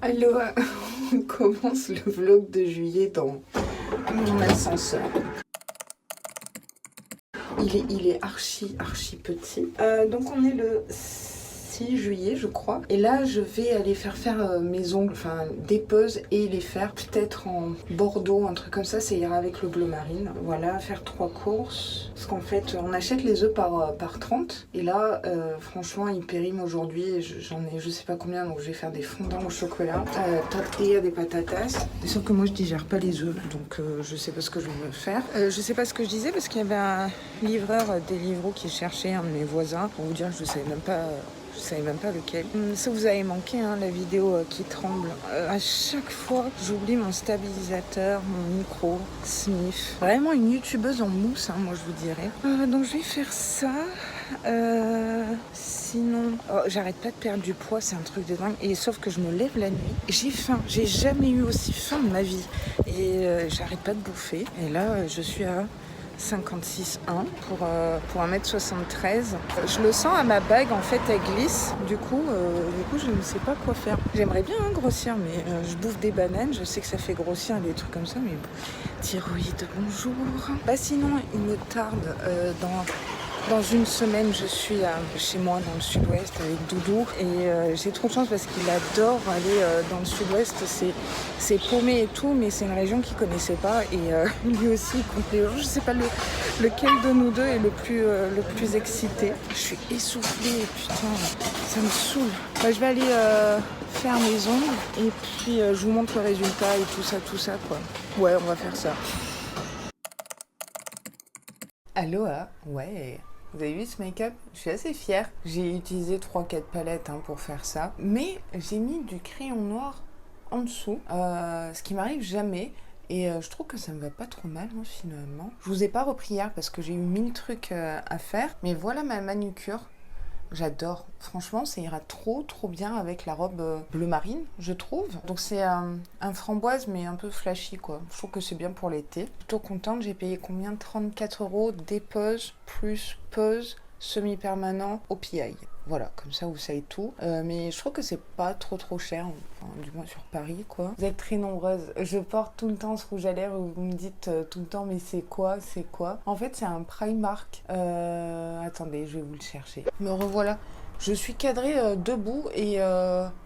Alors, on commence le vlog de juillet dans mon ascenseur. Il est archi petit. Donc on est le 6 juillet je crois. Et là je vais aller faire mes ongles, enfin des poses et les faire peut-être en Bordeaux, un truc comme ça ira avec le bleu marine. Voilà, faire 3 courses. Parce qu'en fait on achète les œufs par 30. Et là franchement ils périment aujourd'hui. J'en ai je sais pas combien, donc je vais faire des fondants au chocolat. Tortilla des patatas. Sauf que moi je digère pas les œufs, donc je sais pas ce que je vais me faire. Je sais pas ce que je disais parce qu'il y avait un livreur Deliveroo qui cherchait un de mes voisins. Pour vous dire, je savais même pas lequel. Ça vous avez manqué, hein, la vidéo qui tremble. À chaque fois, j'oublie mon stabilisateur, mon micro, Smith. Vraiment une youtubeuse en mousse, hein, moi je vous dirais. Donc je vais faire ça. Sinon, j'arrête pas de perdre du poids, c'est un truc de dingue. Et sauf que je me lève la nuit, j'ai faim. J'ai jamais eu aussi faim de ma vie. Et j'arrête pas de bouffer. Et là, je suis à 56,1 pour 1m73. Je le sens à ma bague, en fait, elle glisse. Du coup, je ne sais pas quoi faire. J'aimerais bien grossir, mais je bouffe des bananes. Je sais que ça fait grossir des trucs comme ça, mais thyroïde, bonjour. Sinon, il me tarde dans une semaine, je suis chez moi dans le sud-ouest avec Doudou et j'ai trop de chance parce qu'il adore aller dans le sud-ouest. C'est paumé et tout, mais c'est une région qu'il connaissait pas et lui aussi il compte les jours. Je sais pas lequel de nous deux est le plus excité. Je suis essoufflée, putain, ça me saoule. Je vais aller faire mes ongles et puis je vous montre le résultat et tout ça quoi. Ouais, on va faire ça. Aloha, ouais. Vous avez vu ce make-up? Je suis assez fière. J'ai utilisé 3-4 palettes pour faire ça. Mais j'ai mis du crayon noir en dessous, ce qui m'arrive jamais. Et je trouve que ça me va pas trop mal finalement. Je vous ai pas repris hier parce que j'ai eu 1000 trucs à faire. Mais voilà ma manucure. J'adore. Franchement, ça ira trop bien avec la robe bleu marine, je trouve. Donc c'est un framboise, mais un peu flashy, quoi. Je trouve que c'est bien pour l'été. Plutôt contente, j'ai payé combien? 34 € dépose plus pose semi-permanent au PI. Voilà, comme ça vous savez tout. Mais je trouve que c'est pas trop cher, enfin, du moins sur Paris, quoi. Vous êtes très nombreuses. Je porte tout le temps ce rouge à lèvres où vous me dites tout le temps, mais c'est quoi? En fait, c'est un Primark. Attendez, je vais vous le chercher. Me revoilà. Je suis cadrée debout et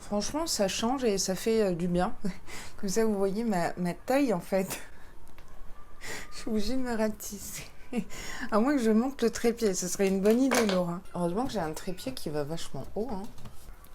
franchement, ça change et ça fait du bien. Comme ça, vous voyez ma taille, en fait. Je suis obligée de me ratisser. À moins que je monte le trépied, ce serait une bonne idée, Laura. Heureusement que j'ai un trépied qui va vachement haut.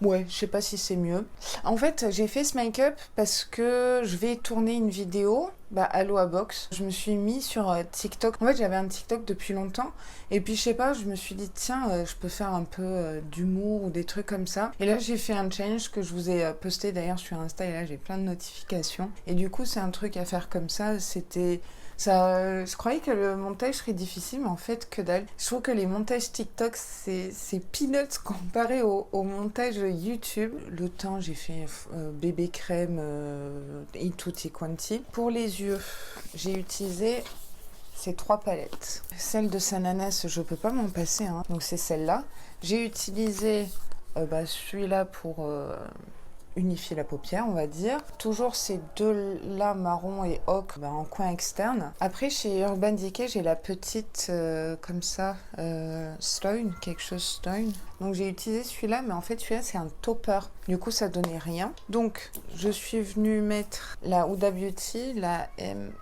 Ouais, je sais pas si c'est mieux. En fait, j'ai fait ce make-up parce que je vais tourner une vidéo, Aloha Box. Je me suis mis sur TikTok. En fait, j'avais un TikTok depuis longtemps. Et puis, je sais pas, je me suis dit, tiens, je peux faire un peu d'humour ou des trucs comme ça. Et là, j'ai fait un challenge que je vous ai posté d'ailleurs sur Insta. Et là, j'ai plein de notifications. Et du coup, c'est un truc à faire comme ça. Je croyais que le montage serait difficile, mais en fait, que dalle. Je trouve que les montages TikTok, c'est peanuts comparé au montage YouTube. Le temps, j'ai fait bébé crème et tutti quanti. Pour les yeux, j'ai utilisé ces 3 palettes. Celle de Sananas, je peux pas m'en passer, donc c'est celle-là. J'ai utilisé celui-là pour unifier la paupière, on va dire. Toujours ces deux-là, marron et ocre, en coin externe. Après, chez Urban Decay, j'ai la petite, comme ça, Stone, quelque chose Stone. Donc, j'ai utilisé celui-là, mais en fait, celui-là, c'est un topper. Du coup, ça donnait rien. Donc, je suis venue mettre la Huda Beauty, la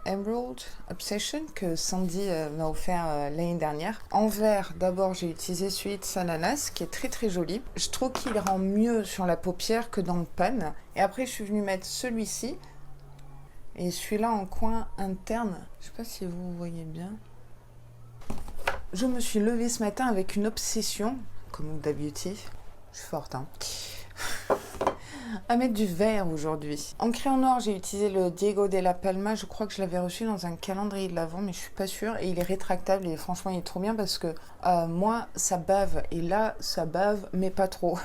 Emerald Obsession, que Sandy m'a offert l'année dernière. En vert, d'abord, j'ai utilisé celui de Sananas, qui est très joli. Je trouve qu'il rend mieux sur la paupière que dans le pan. Et après, je suis venue mettre celui-ci. Et celui-là en coin interne. Je sais pas si vous voyez bien. Je me suis levée ce matin avec une obsession, comme Huda Beauty. Je suis forte, à mettre du vert aujourd'hui. En crayon noir, j'ai utilisé le Diego de la Palma. Je crois que je l'avais reçu dans un calendrier de l'Avent, mais je suis pas sûre. Et il est rétractable et franchement, il est trop bien parce que moi, ça bave. Et là, ça bave, mais pas trop.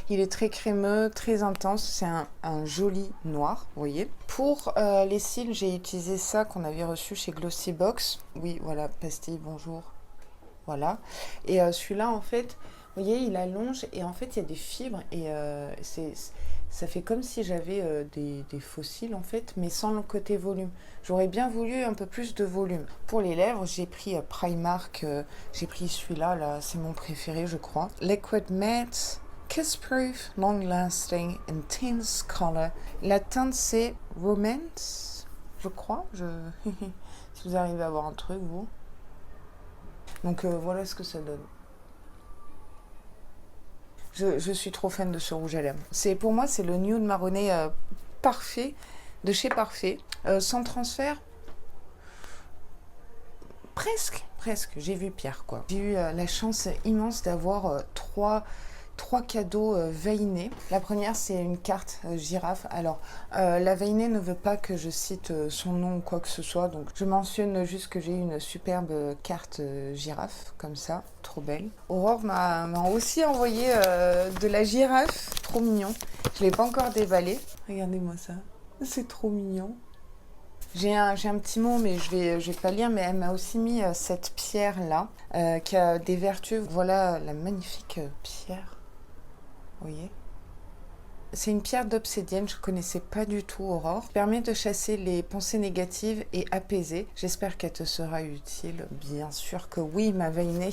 Il est très crémeux, très intense. C'est un joli noir, vous voyez. Pour les cils, j'ai utilisé ça qu'on avait reçu chez Glossybox. Oui, voilà, pastille, bonjour. Voilà. Et celui-là, en fait, vous voyez, il allonge et en fait, il y a des fibres et Ça fait comme si j'avais des fossiles en fait, mais sans le côté volume. J'aurais bien voulu un peu plus de volume. Pour les lèvres, j'ai pris Primark, j'ai pris celui-là, là, c'est mon préféré je crois. Liquid Matte, Kiss Proof, Long Lasting, Intense Color. La teinte c'est Romance, je crois. Si vous arrivez à voir un truc, vous. Donc voilà ce que ça donne. Je suis trop fan de ce rouge à lèvres. Pour moi, c'est le nude marronné parfait, de chez Parfait. Sans transfert, presque. J'ai vu pire, quoi. J'ai eu la chance immense d'avoir trois cadeaux veinés. La première, c'est une carte girafe. Alors, la veinée ne veut pas que je cite son nom ou quoi que ce soit, donc je mentionne juste que j'ai une superbe carte girafe, comme ça, trop belle. Aurore m'a aussi envoyé de la girafe, trop mignon. Je ne l'ai pas encore déballé. Regardez-moi ça, c'est trop mignon. J'ai un petit mot, mais je vais pas lire, mais elle m'a aussi mis cette pierre-là, qui a des vertus. Voilà la magnifique pierre. Vous voyez ? C'est une pierre d'obsidienne, je ne connaissais pas du tout, Aurore. Elle permet de chasser les pensées négatives et apaiser. J'espère qu'elle te sera utile. Bien sûr que oui, ma veinée.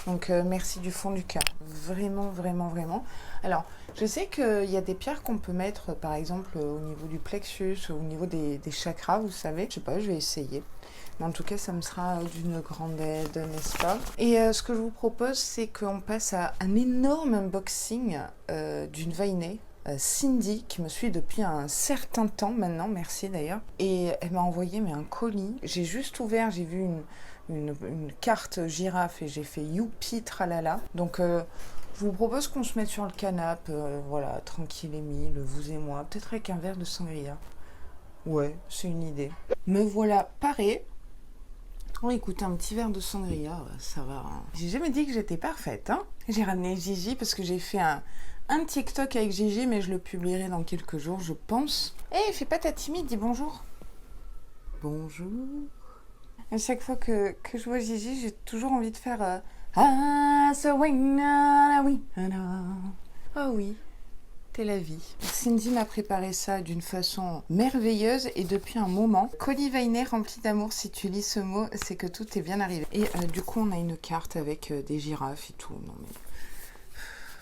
Donc merci du fond du cœur. Vraiment, vraiment, vraiment. Alors, je sais qu'il y a des pierres qu'on peut mettre, par exemple, au niveau du plexus, au niveau des chakras, vous savez. Je sais pas, je vais essayer. Mais en tout cas, ça me sera d'une grande aide, n'est-ce pas? Et ce que je vous propose, c'est qu'on passe à un énorme unboxing d'une veinée. Cindy, qui me suit depuis un certain temps maintenant, merci d'ailleurs. Et elle m'a envoyé un colis. J'ai juste ouvert, j'ai vu une carte girafe et j'ai fait youpi tralala. Donc je vous propose qu'on se mette sur le canapé, voilà, tranquille et mille, vous et moi, peut-être avec un verre de sangria. Ouais, c'est une idée. Me voilà parée. Oh, écoutez, un petit verre de sangria, ça va. Hein. J'ai jamais dit que j'étais parfaite, hein. J'ai ramené Gigi parce que j'ai fait un TikTok avec Gigi, mais je le publierai dans quelques jours, je pense. Eh, fais pas ta timide, dis bonjour. Bonjour. À chaque fois que je vois Gigi, j'ai toujours envie de faire Ah, so oui. Oh oui. La vie. Cindy m'a préparé ça d'une façon merveilleuse et depuis un moment. Colis veiné rempli d'amour, si tu lis ce mot, c'est que tout est bien arrivé. Et du coup, on a une carte avec des girafes et tout. Non mais...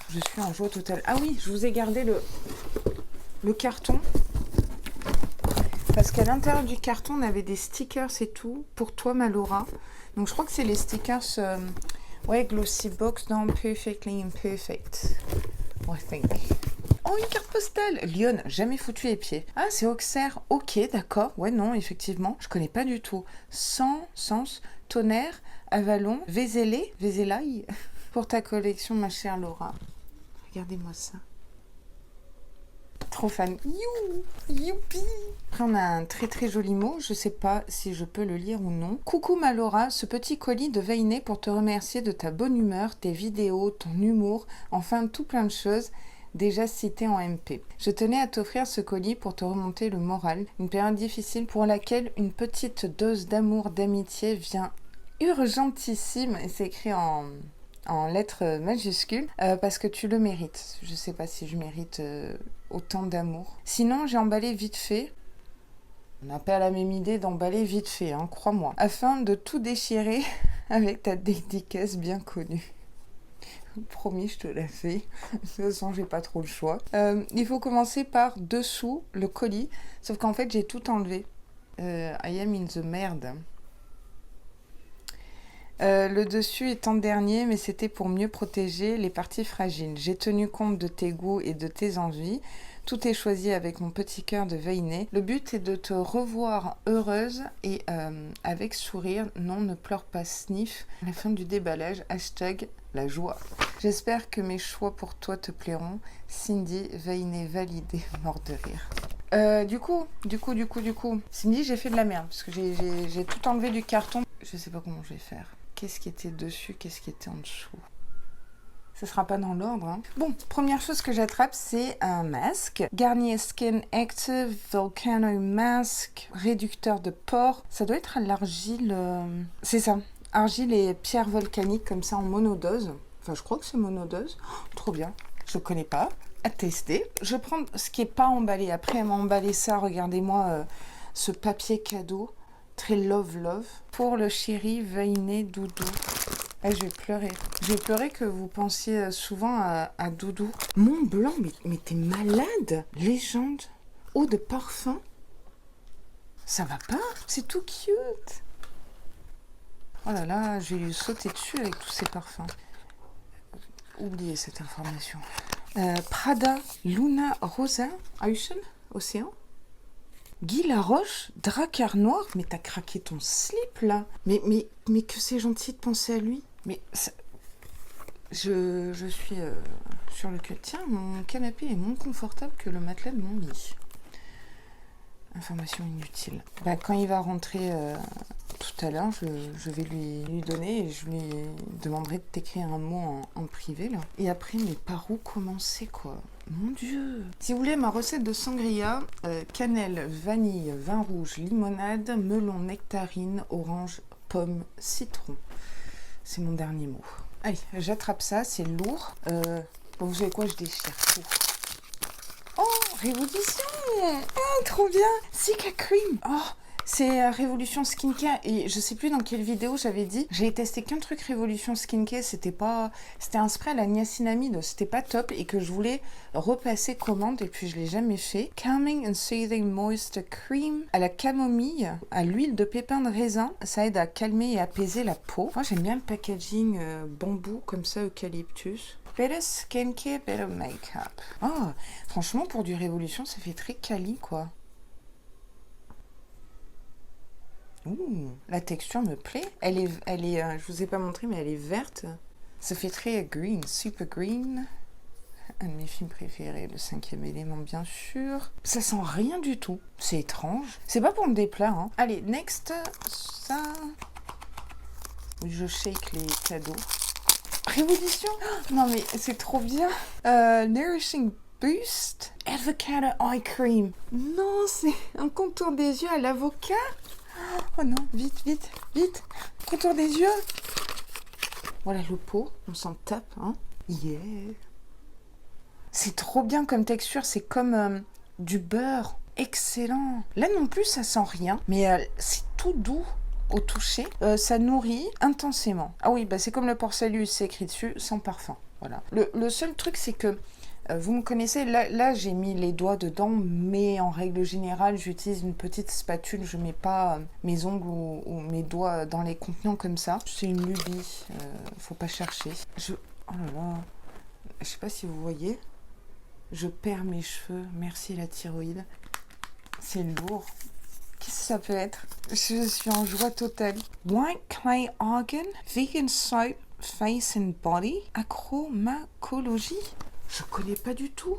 Je suis en joie totale. Ah oui, je vous ai gardé le carton. Parce qu'à l'intérieur du carton, on avait des stickers et tout. Pour toi, ma Laura. Donc je crois que c'est les stickers... ouais, Glossy Box dans Perfectly Imperfect. I think... Oh, une carte postale. Lyon, jamais foutu les pieds. Ah, c'est Auxerre. Ok, d'accord. Ouais, non, effectivement. Je connais pas du tout. Sens, Tonnerre, Avalon, Vézélaï. Pour ta collection, ma chère Laura. Regardez-moi ça. Trop fan. Youpi. Après, on a un très très joli mot. Je sais pas si je peux le lire ou non. Coucou ma Laura, ce petit colis de veiné pour te remercier de ta bonne humeur, tes vidéos, ton humour, enfin tout plein de choses. Déjà cité en MP. Je tenais à t'offrir ce colis pour te remonter le moral, une période difficile pour laquelle une petite dose d'amour, d'amitié vient urgentissime, et c'est écrit en lettres majuscules, parce que tu le mérites. Je sais pas si je mérite autant d'amour. Sinon, j'ai emballé vite fait. On n'a pas la même idée d'emballer vite fait, hein, crois-moi. Afin de tout déchirer avec ta dédicace bien connue. Promis, je te la fais. De toute façon, j'ai pas trop le choix. Il faut commencer par dessous le colis. Sauf qu'en fait, j'ai tout enlevé. I am in the merde. Le dessus est en dernier, mais c'était pour mieux protéger les parties fragiles. J'ai tenu compte de tes goûts et de tes envies. Tout est choisi avec mon petit cœur de veiné. Le but est de te revoir heureuse et avec sourire. Non, ne pleure pas, sniff. À la fin du déballage, hashtag la joie. J'espère que mes choix pour toi te plairont. Cindy, veiné validé, mort de rire. Du coup, Cindy, j'ai fait de la merde parce que j'ai tout enlevé du carton. Je sais pas comment je vais faire. Qu'est-ce qui était dessus, qu'est-ce qui était en dessous? Ce sera pas dans l'ordre. Hein. Bon, première chose que j'attrape, c'est un masque. Garnier Skin Active Volcano Mask, réducteur de pores. Ça doit être à l'argile. C'est ça. Argile et pierre volcanique comme ça en monodose. Enfin, je crois que c'est monodose. Oh, trop bien. Je connais pas. à tester. Je vais prendre ce qui n'est pas emballé. Après, elle m'a emballé ça. Regardez-moi ce papier cadeau. Très love. Pour le chéri Veiné Doudou. Ah, je vais pleurer. Je vais pleurer que vous pensiez souvent à Doudou. Mont Blanc, mais t'es malade. Légende. Eau de parfum. Ça va pas? C'est tout cute. Oh là là, je vais lui sauter dessus avec tous ces parfums. Oubliez cette information. Prada, Luna Rosa, Océan. Guy Laroche, Drakkar Noir. Mais t'as craqué ton slip là. Mais que c'est gentil de penser à lui. Mais ça... je suis sur le cul. Tiens, mon canapé est moins confortable que le matelas de mon lit. Information inutile. Bah, quand il va rentrer tout à l'heure, je vais lui donner et je lui demanderai de t'écrire un mot en privé là. Et après, mais par où commencer quoi? Mon Dieu! Si vous voulez ma recette de sangria, cannelle, vanille, vin rouge, limonade, melon, nectarine, orange, pomme, citron. C'est mon dernier mot. Allez, j'attrape ça, c'est lourd. Bon, vous savez quoi, je déchire tout. Oh, Révolution! Oh, trop bien! Sika Cream! Oh, c'est Révolution Skincare. Et je sais plus dans quelle vidéo j'avais dit. J'ai testé qu'un truc Révolution Skincare. C'était un spray à la niacinamide. C'était pas top. Et que je voulais repasser commande. Et puis je l'ai jamais fait. Calming and Soothing Moist Cream à la camomille, à l'huile de pépins de raisin. Ça aide à calmer et apaiser la peau. Moi, j'aime bien le packaging bambou, comme ça, eucalyptus. Better skincare, better make-up. Oh, franchement, pour du Révolution, ça fait très quali, quoi. Ouh, la texture me plaît. Elle est, je vous ai pas montré, mais elle est verte. Ça fait très green, super green. Un de mes films préférés, Le 5e élément, bien sûr. Ça sent rien du tout. C'est étrange. C'est pas pour me déplaire, hein. Allez, next, ça. Je shake les cadeaux. Révolution! Non mais c'est trop bien! Nourishing Boost Avocado Eye Cream. Non, c'est un contour des yeux à l'avocat. Oh non, vite! Contour des yeux. Voilà le pot, on s'en tape, hein. Yeah! C'est trop bien comme texture, c'est comme du beurre. Excellent! Là non plus, ça sent rien, mais c'est tout doux. Au toucher, ça nourrit intensément. Ah oui, bah c'est comme le Porcellus, c'est écrit dessus, sans parfum. Voilà. Le seul truc, c'est que vous me connaissez, là j'ai mis les doigts dedans, mais en règle générale, j'utilise une petite spatule. Je mets pas mes ongles ou mes doigts dans les contenants comme ça. C'est une lubie, faut pas chercher. Oh là là, je sais pas si vous voyez, je perds mes cheveux. Merci la thyroïde. C'est lourd. Qu'est-ce que ça peut être? Je suis en joie totale. White Clay Argan, Vegan Soap, Face and Body, Acromacologie. Je connais pas du tout.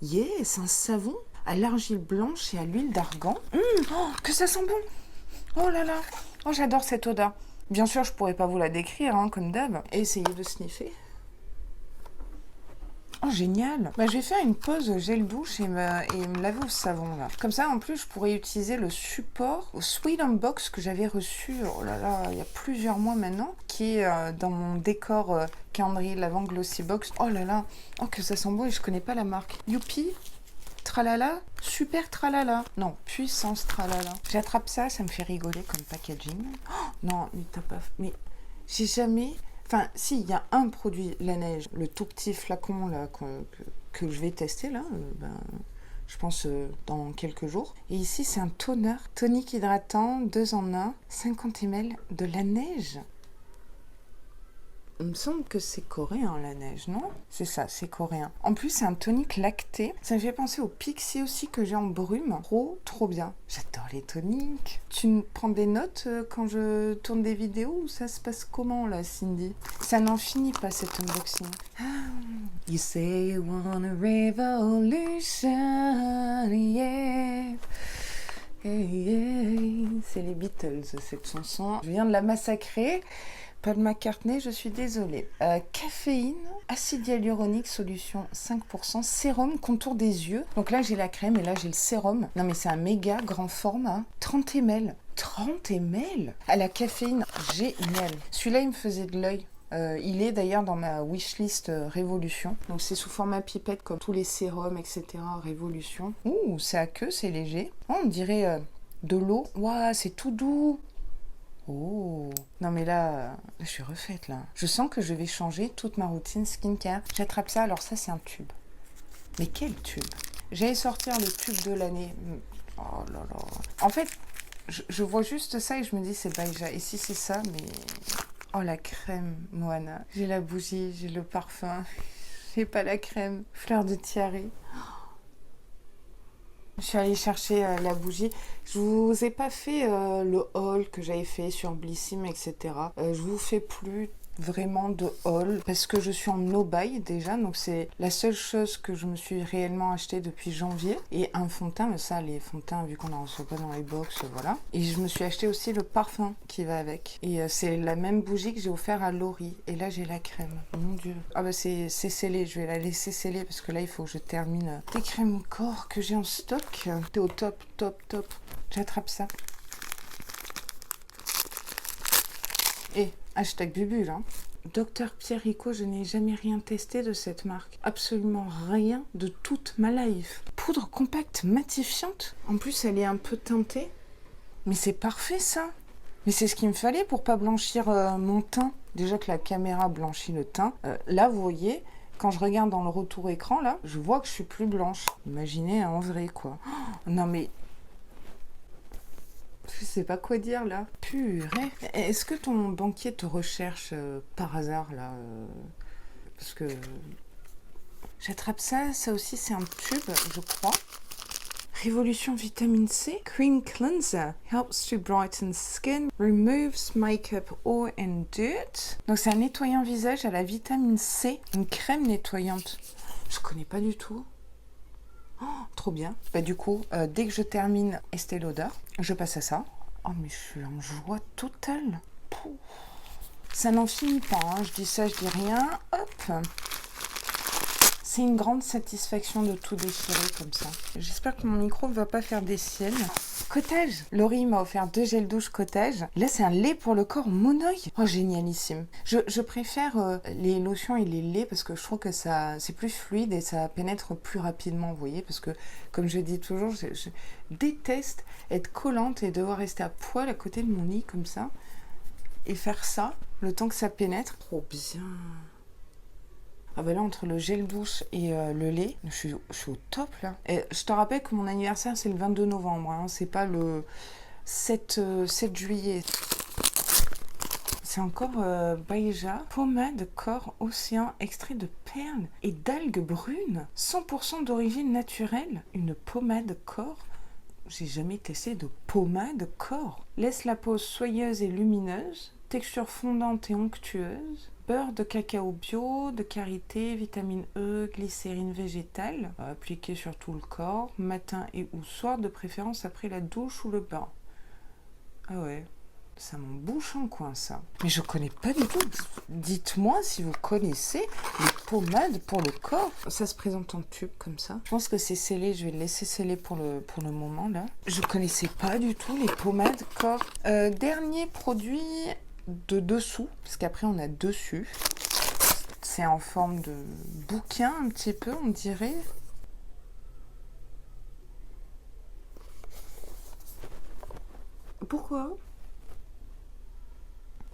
Yeah, c'est un savon à l'argile blanche et à l'huile d'argan. Oh, que ça sent bon! Oh là là! Oh, j'adore cette odeur. Bien sûr, je pourrais pas vous la décrire, hein, comme d'hab. Essayez de sniffer. Oh, génial! Bah, je vais faire une pause gel douche et me laver au savon, là. Comme ça, en plus, je pourrais utiliser le support au Sweet Unbox que j'avais reçu, oh là là, il y a plusieurs mois maintenant, qui est dans mon décor calendrier Lavant Glossy Box. Oh là là! Oh, que ça sent bon et je connais pas la marque. Youpi! Tralala? Super tralala! Non, puissance tralala. J'attrape ça, ça me fait rigoler comme packaging. Oh, non, mais t'as pas... Mais j'ai jamais... Enfin, si, il y a un produit, la neige, le tout petit flacon là, que je vais tester là, je pense dans quelques jours. Et ici, c'est un toner, tonique hydratant, 2 en 1, 50 ml de la neige. Il me semble que c'est coréen la neige, non? C'est ça, c'est coréen. En plus, c'est un tonique lacté. Ça me fait penser au Pixie aussi que j'ai en brume. Trop bien. J'adore les toniques. Tu prends des notes quand je tourne des vidéos ou ça se passe comment là, Cindy? Ça n'en finit pas cet unboxing. You say you want a revolution, yeah. Hey, yeah. C'est les Beatles cette chanson. Je viens de la massacrer. Paul McCartney, je suis désolée. Caféine, acide hyaluronique, solution 5%, sérum, contour des yeux. Donc là, j'ai la crème et là, j'ai le sérum. Non, mais c'est un méga grand format. 30 ml. 30 ml à la caféine, génial. Celui-là, il me faisait de l'œil. Il est d'ailleurs dans ma wishlist Révolution. Donc c'est sous format pipette comme tous les sérums, etc. Révolution. Ouh, c'est à queue, c'est léger. Oh, on dirait de l'eau. Waouh, c'est tout doux. Oh, non mais là, je suis refaite là. Je sens que je vais changer toute ma routine skincare. J'attrape ça, alors ça c'est un tube. Mais quel tube? J'allais sortir le tube de l'année. Oh là là. En fait, je vois juste ça et je me dis c'est Baïja. Et si c'est ça, mais... Oh la crème, Moana. J'ai la bougie, j'ai le parfum. J'ai pas la crème. Fleur de tiare. Je suis allée chercher la bougie. Je vous ai pas fait le haul que j'avais fait sur Blissim, etc. Je vous fais plus vraiment de haul parce que je suis en no-buy déjà. Donc c'est la seule chose que je me suis réellement acheté depuis janvier. Et un fond de teint, mais ça, les fonds de teint, vu qu'on n'en reçoit pas dans les box, voilà. Et je me suis acheté aussi le parfum qui va avec. Et c'est la même bougie que j'ai offert à Laurie. Et là, j'ai la crème. Mon Dieu. Ah bah c'est scellé. Je vais la laisser sceller parce que là, il faut que je termine des crèmes corps que j'ai en stock. T'es au top, top, top. J'attrape ça. Et hashtag Bubule, hein. Docteur Pierre Rico, je n'ai jamais rien testé de cette marque. Absolument rien de toute ma life. Poudre compacte matifiante. En plus, elle est un peu teintée. Mais c'est parfait, ça. Mais c'est ce qu'il me fallait pour pas blanchir mon teint. Déjà que la caméra blanchit le teint. Là, vous voyez, quand je regarde dans le retour écran, là, je vois que je suis plus blanche. Imaginez en vrai, quoi. Oh, non, mais... Je sais pas quoi dire là. Purée. Est-ce que ton banquier te recherche par hasard là parce que j'attrape ça. Ça aussi c'est un tube, je crois. Révolution vitamine C. Cream cleanser. Helps to brighten skin. Removes makeup oil and dirt. Donc c'est un nettoyant visage à la vitamine C. Une crème nettoyante. Je connais pas du tout. Oh, trop bien. Bah, du coup, dès que je termine Estée Lauder, je passe à ça. Oh, mais je suis en joie totale. Pouf. Ça n'en finit pas, hein. Je dis ça, je dis rien. Hop. C'est une grande satisfaction de tout déchirer comme ça. J'espère que mon micro ne va pas faire des siennes. Cottage. Laurie m'a offert 2 gels douche cottage. Là, c'est un lait pour le corps Monoï. Oh, génialissime. Je préfère les lotions et les laits parce que je trouve que ça c'est plus fluide et ça pénètre plus rapidement, vous voyez. Parce que, comme je dis toujours, je déteste être collante et devoir rester à poil à côté de mon lit comme ça. Et faire ça, le temps que ça pénètre. Trop bien. Ah bah là, entre le gel douche et le lait, je suis au top là. Et je te rappelle que mon anniversaire, c'est le 22 novembre, hein, c'est pas le 7 juillet. C'est encore Baïja, pommade corps océan, extrait de perles et d'algues brunes, 100% d'origine naturelle. Une pommade corps. J'ai jamais testé de pommade corps. Laisse la peau soyeuse et lumineuse, texture fondante et onctueuse. Beurre de cacao bio, de karité, vitamine E, glycérine végétale, appliqué sur tout le corps, matin et ou soir, de préférence après la douche ou le bain. Ah ouais, ça m'en bouche en coin ça. Mais je connais pas du tout. Dites-moi si vous connaissez les pommades pour le corps. Ça se présente en tube comme ça. Je pense que c'est scellé, je vais le laisser sceller pour le moment là. Je connaissais pas du tout les pommades corps. Dernier produit... de dessous, parce qu'après on a dessus. C'est en forme de bouquin un petit peu, on dirait. Pourquoi?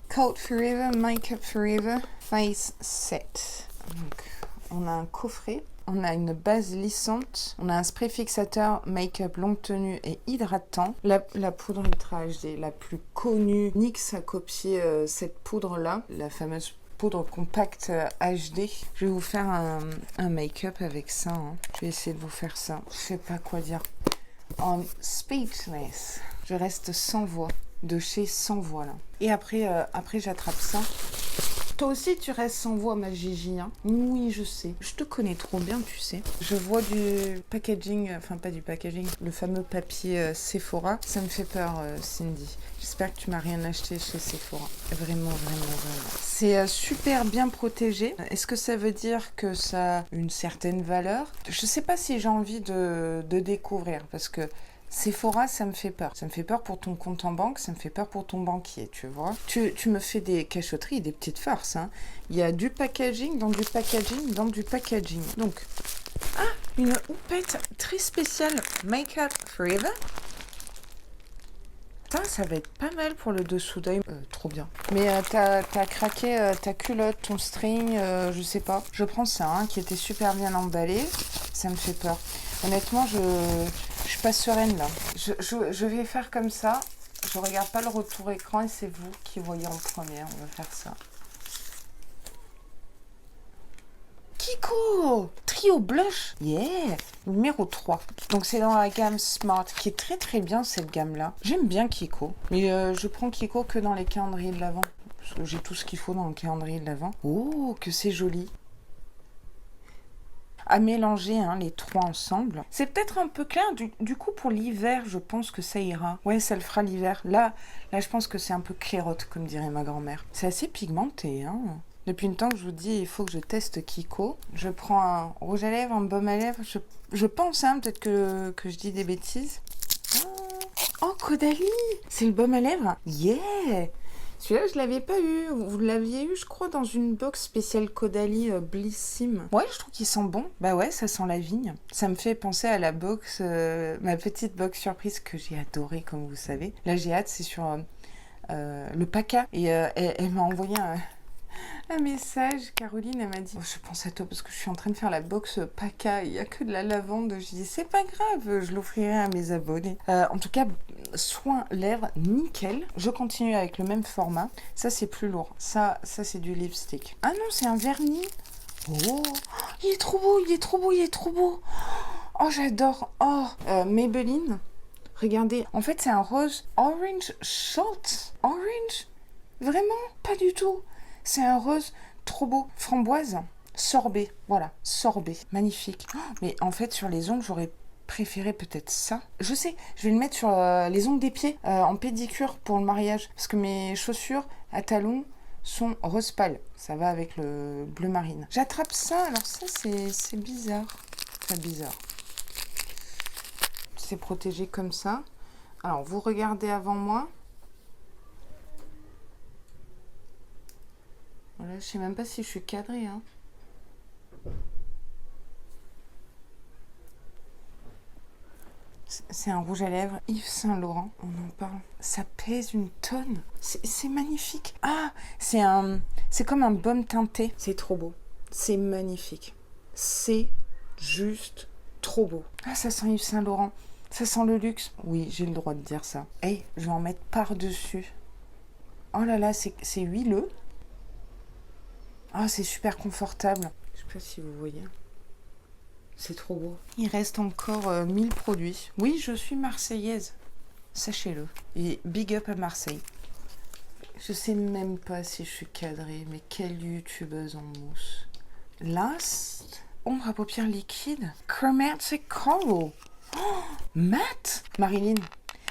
Cult Forever, Makeup Forever, Face Set. Donc, on a un coffret. On a une base lissante, on a un spray fixateur, make-up longue tenue et hydratant. La poudre Ultra HD, la plus connue. NYX a copié cette poudre-là, la fameuse poudre compacte HD. Je vais vous faire un make-up avec ça. Hein. Je vais essayer de vous faire ça. Je sais pas quoi dire. I'm speechless. Je reste sans voix. De chez Sans Voix là. Et après j'attrape ça. Toi aussi, tu restes sans voix, ma Gigi. Hein. Oui, je sais. Je te connais trop bien, tu sais. Je vois du packaging, enfin pas du packaging, le fameux papier Sephora. Ça me fait peur, Cindy. J'espère que tu m'as rien acheté chez Sephora. Vraiment, vraiment, vraiment. C'est super bien protégé. Est-ce que ça veut dire que ça a une certaine valeur? Je sais pas si j'ai envie de découvrir, parce que Sephora, ça me fait peur. Ça me fait peur pour ton compte en banque, ça me fait peur pour ton banquier, tu vois. Tu me fais des cachotteries et des petites farces, hein. Il y a du packaging, dans du packaging, dans du packaging. Donc, une houppette très spéciale Make-up Forever. Putain, ça va être pas mal pour le dessous d'œil. Trop bien. Mais t'as craqué ta culotte, ton string, je sais pas. Je prends ça, hein, qui était super bien emballé. Ça me fait peur. Honnêtement, je suis pas sereine là. Je vais faire comme ça. Je regarde pas le retour écran et c'est vous qui voyez en premier. On va faire ça. Kiko! Trio blush! Yeah! Numéro 3. Donc c'est dans la gamme Smart, qui est très très bien cette gamme-là. J'aime bien Kiko. Mais je prends Kiko que dans les calendriers de l'Avent. Parce que j'ai tout ce qu'il faut dans le calendrier de l'Avent. Oh, que c'est joli! À mélanger, hein, les trois ensemble. C'est peut-être un peu clair. Du coup, pour l'hiver, je pense que ça ira. Ouais, ça le fera l'hiver. Là, je pense que c'est un peu clairotte, comme dirait ma grand-mère. C'est assez pigmenté, hein. Depuis le temps que je vous dis, il faut que je teste Kiko. Je prends un rouge à lèvres, un baume à lèvres. Je pense, hein, peut-être que je dis des bêtises. Oh, Caudalie! C'est le baume à lèvres? Yeah! Celui-là, je l'avais pas eu. Vous l'aviez eu, je crois, dans une box spéciale Caudalie Blissim. Ouais, je trouve qu'il sent bon. Bah ouais, ça sent la vigne. Ça me fait penser à la box, ma petite box surprise que j'ai adorée, comme vous savez. Là, j'ai hâte, c'est sur le PACA. Et elle m'a envoyé un message. Caroline, elle m'a dit, je pense à toi parce que je suis en train de faire la box PACA, il n'y a que de la lavande. Je dis, c'est pas grave, je l'offrirai à mes abonnés. En tout cas, soin lèvres, nickel. Je continue avec le même format. Ça, c'est plus lourd. Ça c'est du lipstick. Ah non, c'est un vernis. Oh, il est trop beau, il est trop beau, il est trop beau. Oh, j'adore. Oh, Maybelline. Regardez, en fait, c'est un rose orange short. Orange? Vraiment? Pas du tout. C'est un rose trop beau. Framboise, sorbet. Voilà, sorbet. Magnifique. Oh, mais en fait, sur les ongles, j'aurais préféré peut-être ça. Je sais, je vais le mettre sur les ongles des pieds en pédicure pour le mariage. Parce que mes chaussures à talons sont rose pâle. Ça va avec le bleu marine. J'attrape ça. Alors ça, c'est bizarre. Très bizarre. C'est protégé comme ça. Alors, vous regardez avant moi. Voilà, je sais même pas si je suis cadrée, hein. C'est un rouge à lèvres Yves Saint Laurent, on en parle. Ça pèse une tonne. C'est magnifique. Ah, c'est comme un baume teinté. C'est trop beau. C'est magnifique. C'est juste trop beau. Ah, ça sent Yves Saint Laurent. Ça sent le luxe. Oui, j'ai le droit de dire ça. Hey, je vais en mettre par-dessus. Oh là là, c'est huileux. Ah, c'est super confortable. Je sais pas si vous voyez. C'est trop beau. Il reste encore 1000 produits. Oui, je suis marseillaise. Sachez-le. Et big up à Marseille. Je sais même pas si je suis cadrée, mais quelle youtubeuse en mousse. Last, ombre à paupières liquide. Chromatic Coral. Oh, mat. Marilyn,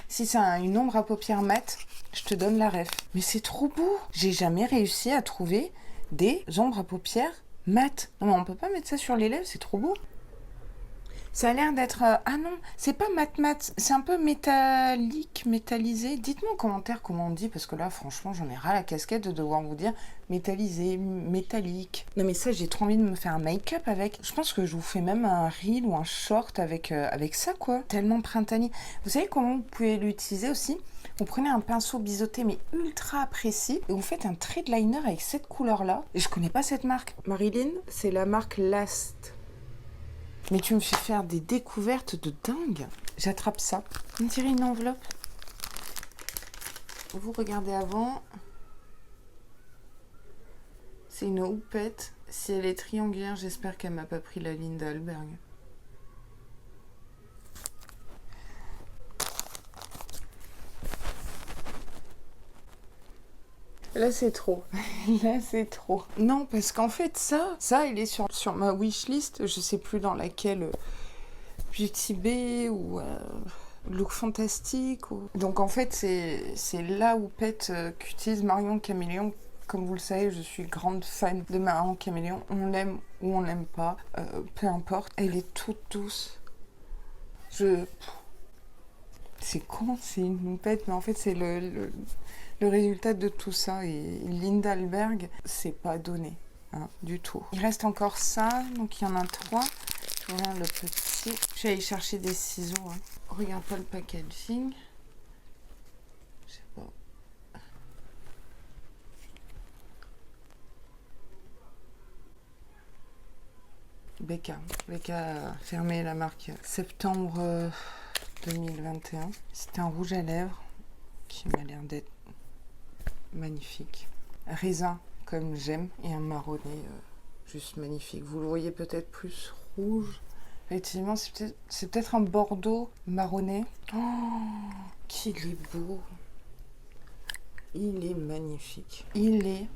si c'est une ombre à paupières mat, je te donne la ref. Mais c'est trop beau. J'ai jamais réussi à trouver des ombres à paupières mat. Non, mais on peut pas mettre ça sur les lèvres, c'est trop beau. Ça a l'air d'être... ah non, c'est pas mat, c'est un peu métallique, métallisé. Dites-moi en commentaire comment on dit, parce que là, franchement, j'en ai ras la casquette de devoir vous dire métallisé, métallique. Non mais ça, j'ai trop envie de me faire un make-up avec. Je pense que je vous fais même un reel ou un short avec ça, quoi. Tellement printanier. Vous savez comment vous pouvez l'utiliser aussi? Vous prenez un pinceau biseauté mais ultra précis et vous faites un trait de liner avec cette couleur-là. Et je connais pas cette marque. Marilyn, c'est la marque Last. Mais tu me fais faire des découvertes de dingue. J'attrape ça. On dirait une enveloppe. Vous regardez avant. C'est une houppette. Si elle est triangulaire, j'espère qu'elle m'a pas pris la ligne d'Alberg. Là, c'est trop. Là, c'est trop. Non, parce qu'en fait, ça, il est sur ma wishlist. Je sais plus dans laquelle. Beauty Bay ou Look Fantastique. Donc, en fait, c'est la houppette qu'utilise Marion Caméléon. Comme vous le savez, je suis grande fan de Marion Caméléon. On l'aime ou on l'aime pas. Peu importe. Elle est toute douce. C'est con, c'est une loupette, mais en fait, c'est le résultat de tout ça. Et Lindalberg, c'est pas donné, hein, du tout. Il reste encore ça, donc il y en a 3. Je regarde le petit. Je vais aller chercher des ciseaux. Hein. Regarde pas le packaging. Je sais pas. Becca. Becca a fermé la marque septembre 2021. C'était un rouge à lèvres qui m'a l'air d'être magnifique. Raisin, comme j'aime, et un marronné juste magnifique. Vous le voyez peut-être plus rouge. Effectivement, c'est peut-être un bordeaux marronné. Oh, qu'il est beau. Il est magnifique. Il est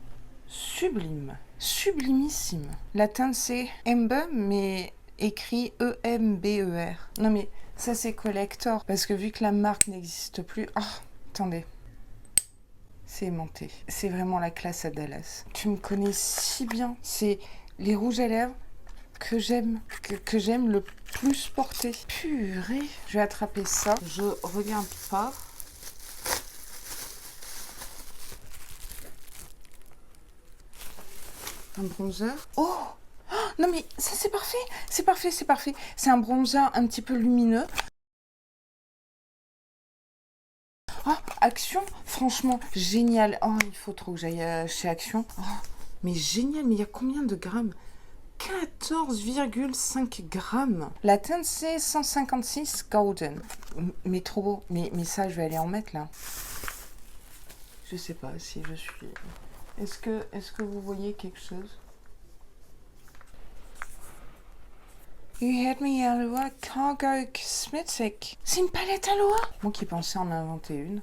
sublime. Sublimissime. La teinte, c'est Embe, mais écrit E-M-B-E-R. Non, mais ça, c'est collector. Parce que vu que la marque n'existe plus... Ah, attendez. C'est aimanté. C'est vraiment la classe à Dallas. Tu me connais si bien. C'est les rouges à lèvres que j'aime le plus porter. Purée. Je vais attraper ça. Je regarde pas. Un bronzer. Oh, non mais ça c'est parfait. C'est parfait, c'est parfait. C'est un bronzer un petit peu lumineux. Oh, Action, franchement, génial. Oh, il faut trop que j'aille chez Action. Oh, mais génial, mais il y a combien de grammes? 14,5 grammes. La teinte, c'est 156 Golden. Mais trop beau. Mais ça, je vais aller en mettre, là. Je sais pas si je suis... Est-ce que vous voyez quelque chose? You had me Aloha Cargo Cosmetic. C'est une palette Aloha. Moi qui pensais en inventer une.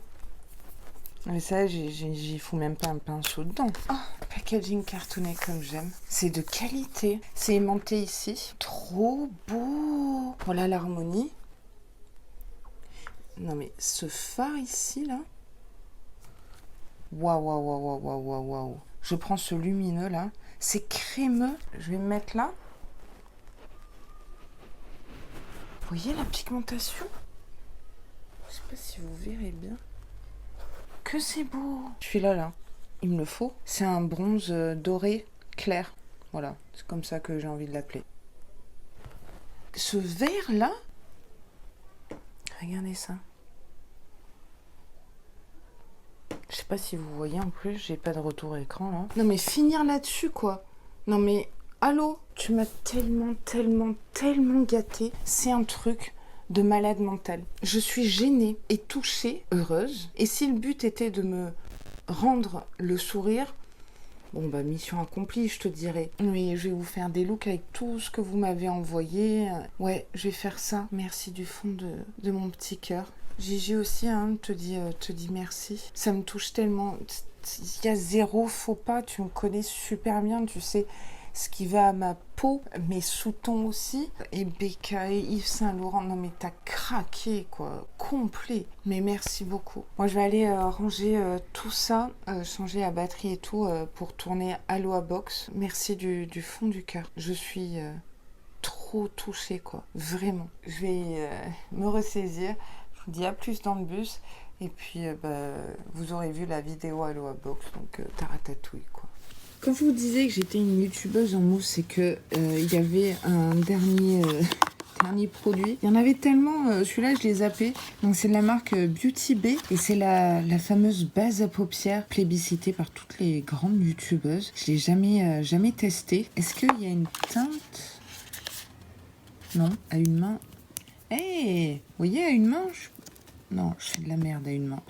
Mais ça, j'y fous même pas un pinceau dedans. Oh, packaging cartonné comme j'aime. C'est de qualité. C'est aimanté ici. Trop beau. Voilà l'harmonie. Non mais ce phare ici, là. Waouh, waouh, waouh, waouh, waouh, waouh. Je prends ce lumineux, là. C'est crémeux. Je vais me mettre là. Vous voyez la pigmentation? Je sais pas si vous verrez bien. Que c'est beau. Celui-là, il me le faut. C'est un bronze doré clair. Voilà, c'est comme ça que j'ai envie de l'appeler. Ce vert-là, regardez ça. Je sais pas si vous voyez en plus, j'ai pas de retour écran là. Non mais finir là-dessus quoi. Non mais allô, tu m'as tellement, tellement, tellement gâtée. C'est un truc de malade mental. Je suis gênée et touchée, heureuse. Et si le but était de me rendre le sourire, bon bah mission accomplie je te dirais. Oui, je vais vous faire des looks avec tout ce que vous m'avez envoyé. Ouais, je vais faire ça. Merci du fond de mon petit cœur. Gigi aussi hein, te dit merci. Ça me touche tellement. Il y a zéro faux pas. Tu me connais super bien. Tu sais ce qui va à ma peau, mes sous-tons aussi. Et Becca et Yves Saint Laurent. Non mais t'as craqué quoi. Complet. Mais merci beaucoup. Moi je vais aller ranger tout ça. Changer la batterie et tout pour tourner Aloha Box. Merci du fond du cœur. Je suis... trop touchée quoi, vraiment. Je vais me ressaisir. Je vous dis à plus dans le bus. Et puis, vous aurez vu la vidéo Aloha Box, donc taratatouille, quoi. Quand je vous disais que j'étais une youtubeuse en mousse, c'est que il y avait un dernier produit. Il y en avait tellement, celui-là, je l'ai zappé. Donc, c'est de la marque Beauty Bay. Et c'est la fameuse base à paupières plébiscitée par toutes les grandes youtubeuses. Je l'ai jamais testé. Est-ce qu'il y a une teinte? Non, à une main. Hey, vous voyez, à une main, non, je fais de la merde à une main.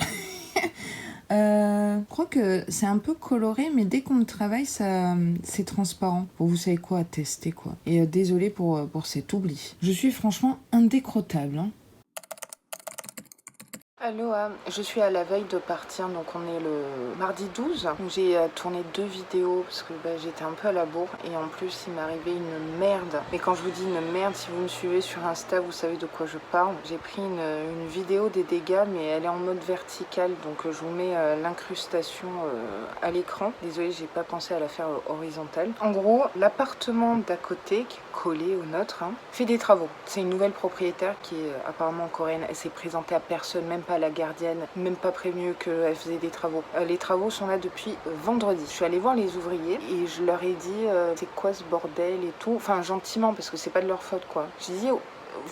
Je crois que c'est un peu coloré, mais dès qu'on le travaille, c'est transparent. Bon, vous savez quoi, à tester quoi. Et désolé pour cet oubli. Je suis franchement indécrottable. Hein. Aloha, je suis à la veille de partir, donc on est le mardi 12. J'ai tourné 2 vidéos parce que j'étais un peu à la bourre et en plus il m'est arrivé une merde. Mais quand je vous dis une merde, si vous me suivez sur Insta, vous savez de quoi je parle. J'ai pris une vidéo des dégâts mais elle est en mode vertical, donc je vous mets l'incrustation à l'écran. Désolée, j'ai pas pensé à la faire horizontale. En gros, l'appartement d'à côté, qui est collé au nôtre, fait des travaux. C'est une nouvelle propriétaire qui est apparemment coréenne. Elle s'est présentée à personne, même pas à la gardienne, même pas prévenue qu'elle faisait des travaux. Les travaux sont là depuis vendredi. Je suis allée voir les ouvriers et je leur ai dit c'est quoi ce bordel et tout. Enfin gentiment parce que c'est pas de leur faute quoi. J'ai dit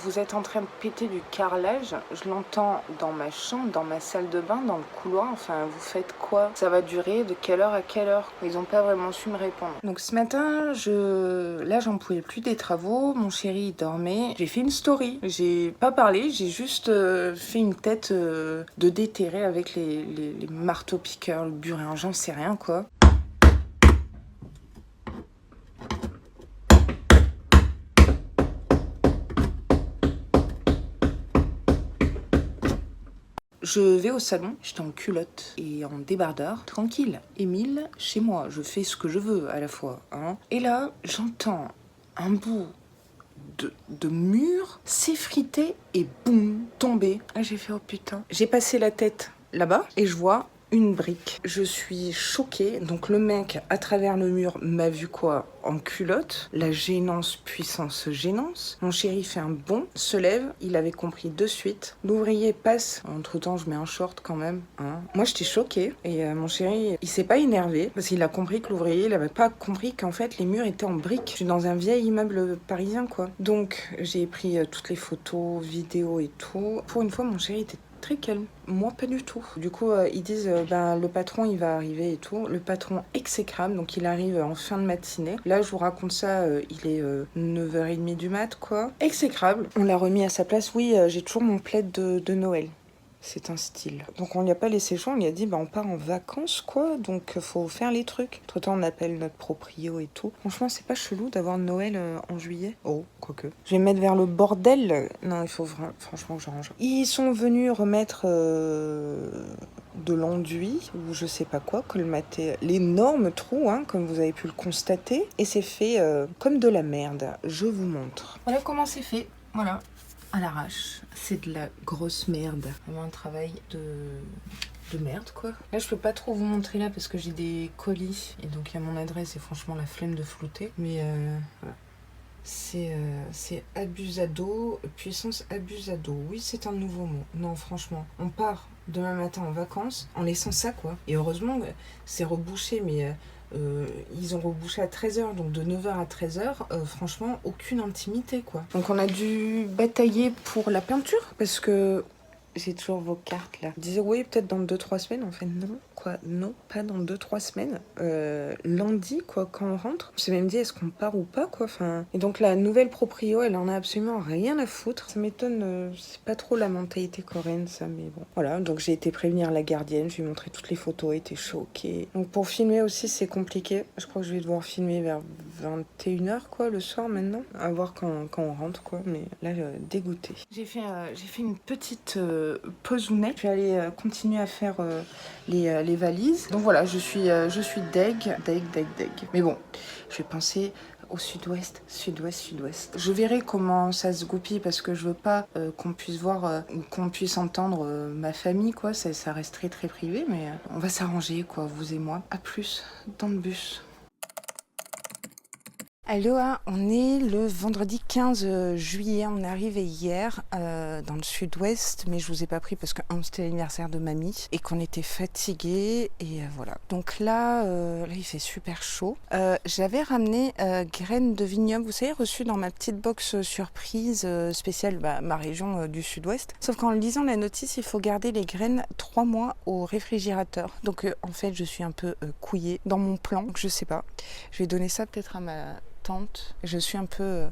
vous êtes en train de péter du carrelage, je l'entends dans ma chambre, dans ma salle de bain, dans le couloir, enfin vous faites quoi? Ça va durer de quelle heure à quelle heure? Ils n'ont pas vraiment su me répondre. Donc ce matin, là j'en pouvais plus des travaux, mon chéri il dormait, j'ai fait une story, j'ai pas parlé, j'ai juste fait une tête de déterré avec les marteaux-piqueurs, le burin, j'en sais rien quoi. Je vais au salon, j'étais en culotte et en débardeur, tranquille. Émile, chez moi, je fais ce que je veux à la fois. Et là, j'entends un bout de mur s'effriter et boum, tomber. Ah, j'ai fait oh putain. J'ai passé la tête là-bas et je vois une brique. Je suis choquée. Donc le mec, à travers le mur, m'a vu quoi? En culotte. La gênance, puissance gênance. Mon chéri fait un bond, se lève. Il avait compris de suite. L'ouvrier passe. Entre-temps, je mets un short quand même. Moi, j'étais choquée. Et mon chéri, il s'est pas énervé. Parce qu'il a compris que l'ouvrier, il avait pas compris qu'en fait, les murs étaient en briques. Je suis dans un vieil immeuble parisien, quoi. Donc, j'ai pris toutes les photos, vidéos et tout. Pour une fois, mon chéri était très calme, moi pas du tout. Du coup ils disent le patron il va arriver et tout. Le patron exécrable, donc il arrive en fin de matinée. Là je vous raconte ça, il est 9h30 du mat quoi. Exécrable, on l'a remis à sa place. Oui, j'ai toujours mon plaid de Noël. C'est un style. Donc on lui a pas laissé le choix, on lui a dit on part en vacances quoi, donc faut faire les trucs. Entre temps on appelle notre proprio et tout. Franchement c'est pas chelou d'avoir Noël en juillet. Oh, quoique. Je vais me mettre vers le bordel. Non il faut franchement que je range. Ils sont venus remettre de l'enduit ou je sais pas quoi, colmater l'énorme trou comme vous avez pu le constater. Et c'est fait comme de la merde. Je vous montre. Voilà comment c'est fait. Voilà. À l'arrache, c'est de la grosse merde. Vraiment un travail de merde quoi. Là je peux pas trop vous montrer là parce que j'ai des colis et donc il y a mon adresse et franchement la flemme de flouter. Mais voilà. C'est abusado, puissance abusado. Oui c'est un nouveau mot. Non franchement, on part demain matin en vacances en laissant ça quoi. Et heureusement c'est rebouché mais... ils ont rebouché à 13h, donc de 9h à 13h, franchement, aucune intimité, quoi. Donc on a dû batailler pour la peinture, parce que j'ai toujours vos cartes, là. Je disais, oui, peut-être dans 2-3 semaines, en fait, non. Quoi, non, pas dans 2-3 semaines. Lundi, quoi, quand on rentre, on s'est même dit, est-ce qu'on part ou pas, quoi. Enfin, et donc la nouvelle proprio, elle en a absolument rien à foutre. Ça m'étonne, c'est pas trop la mentalité coréenne, ça, mais bon. Voilà, donc j'ai été prévenir la gardienne, je lui ai montré toutes les photos, elle était choquée. Donc pour filmer aussi, c'est compliqué. Je crois que je vais devoir filmer vers 21h, quoi, le soir maintenant. À voir quand on rentre, quoi. Mais là, dégoûtée. J'ai fait une petite posounette. Je vais aller continuer à faire les valises. Donc voilà, je suis deg. Mais bon, je vais penser au sud-ouest. Je verrai comment ça se goupille parce que je veux pas qu'on puisse voir ou qu'on puisse entendre ma famille, quoi. Ça reste très très privé, mais on va s'arranger, quoi, vous et moi. À plus dans le bus. Aloha, on est le vendredi 15 juillet, on est arrivé hier dans le sud-ouest, mais je vous ai pas pris parce que c'était l'anniversaire de mamie et qu'on était fatigués et voilà. Donc là il fait super chaud. J'avais ramené graines de vignoble, vous savez, reçues dans ma petite box surprise spéciale ma région du sud-ouest. Sauf qu'en lisant la notice, il faut garder les graines 3 mois au réfrigérateur. Donc en fait, je suis un peu couillée dans mon plan, donc je sais pas. Je vais donner ça peut-être à ma tante. Je suis un peu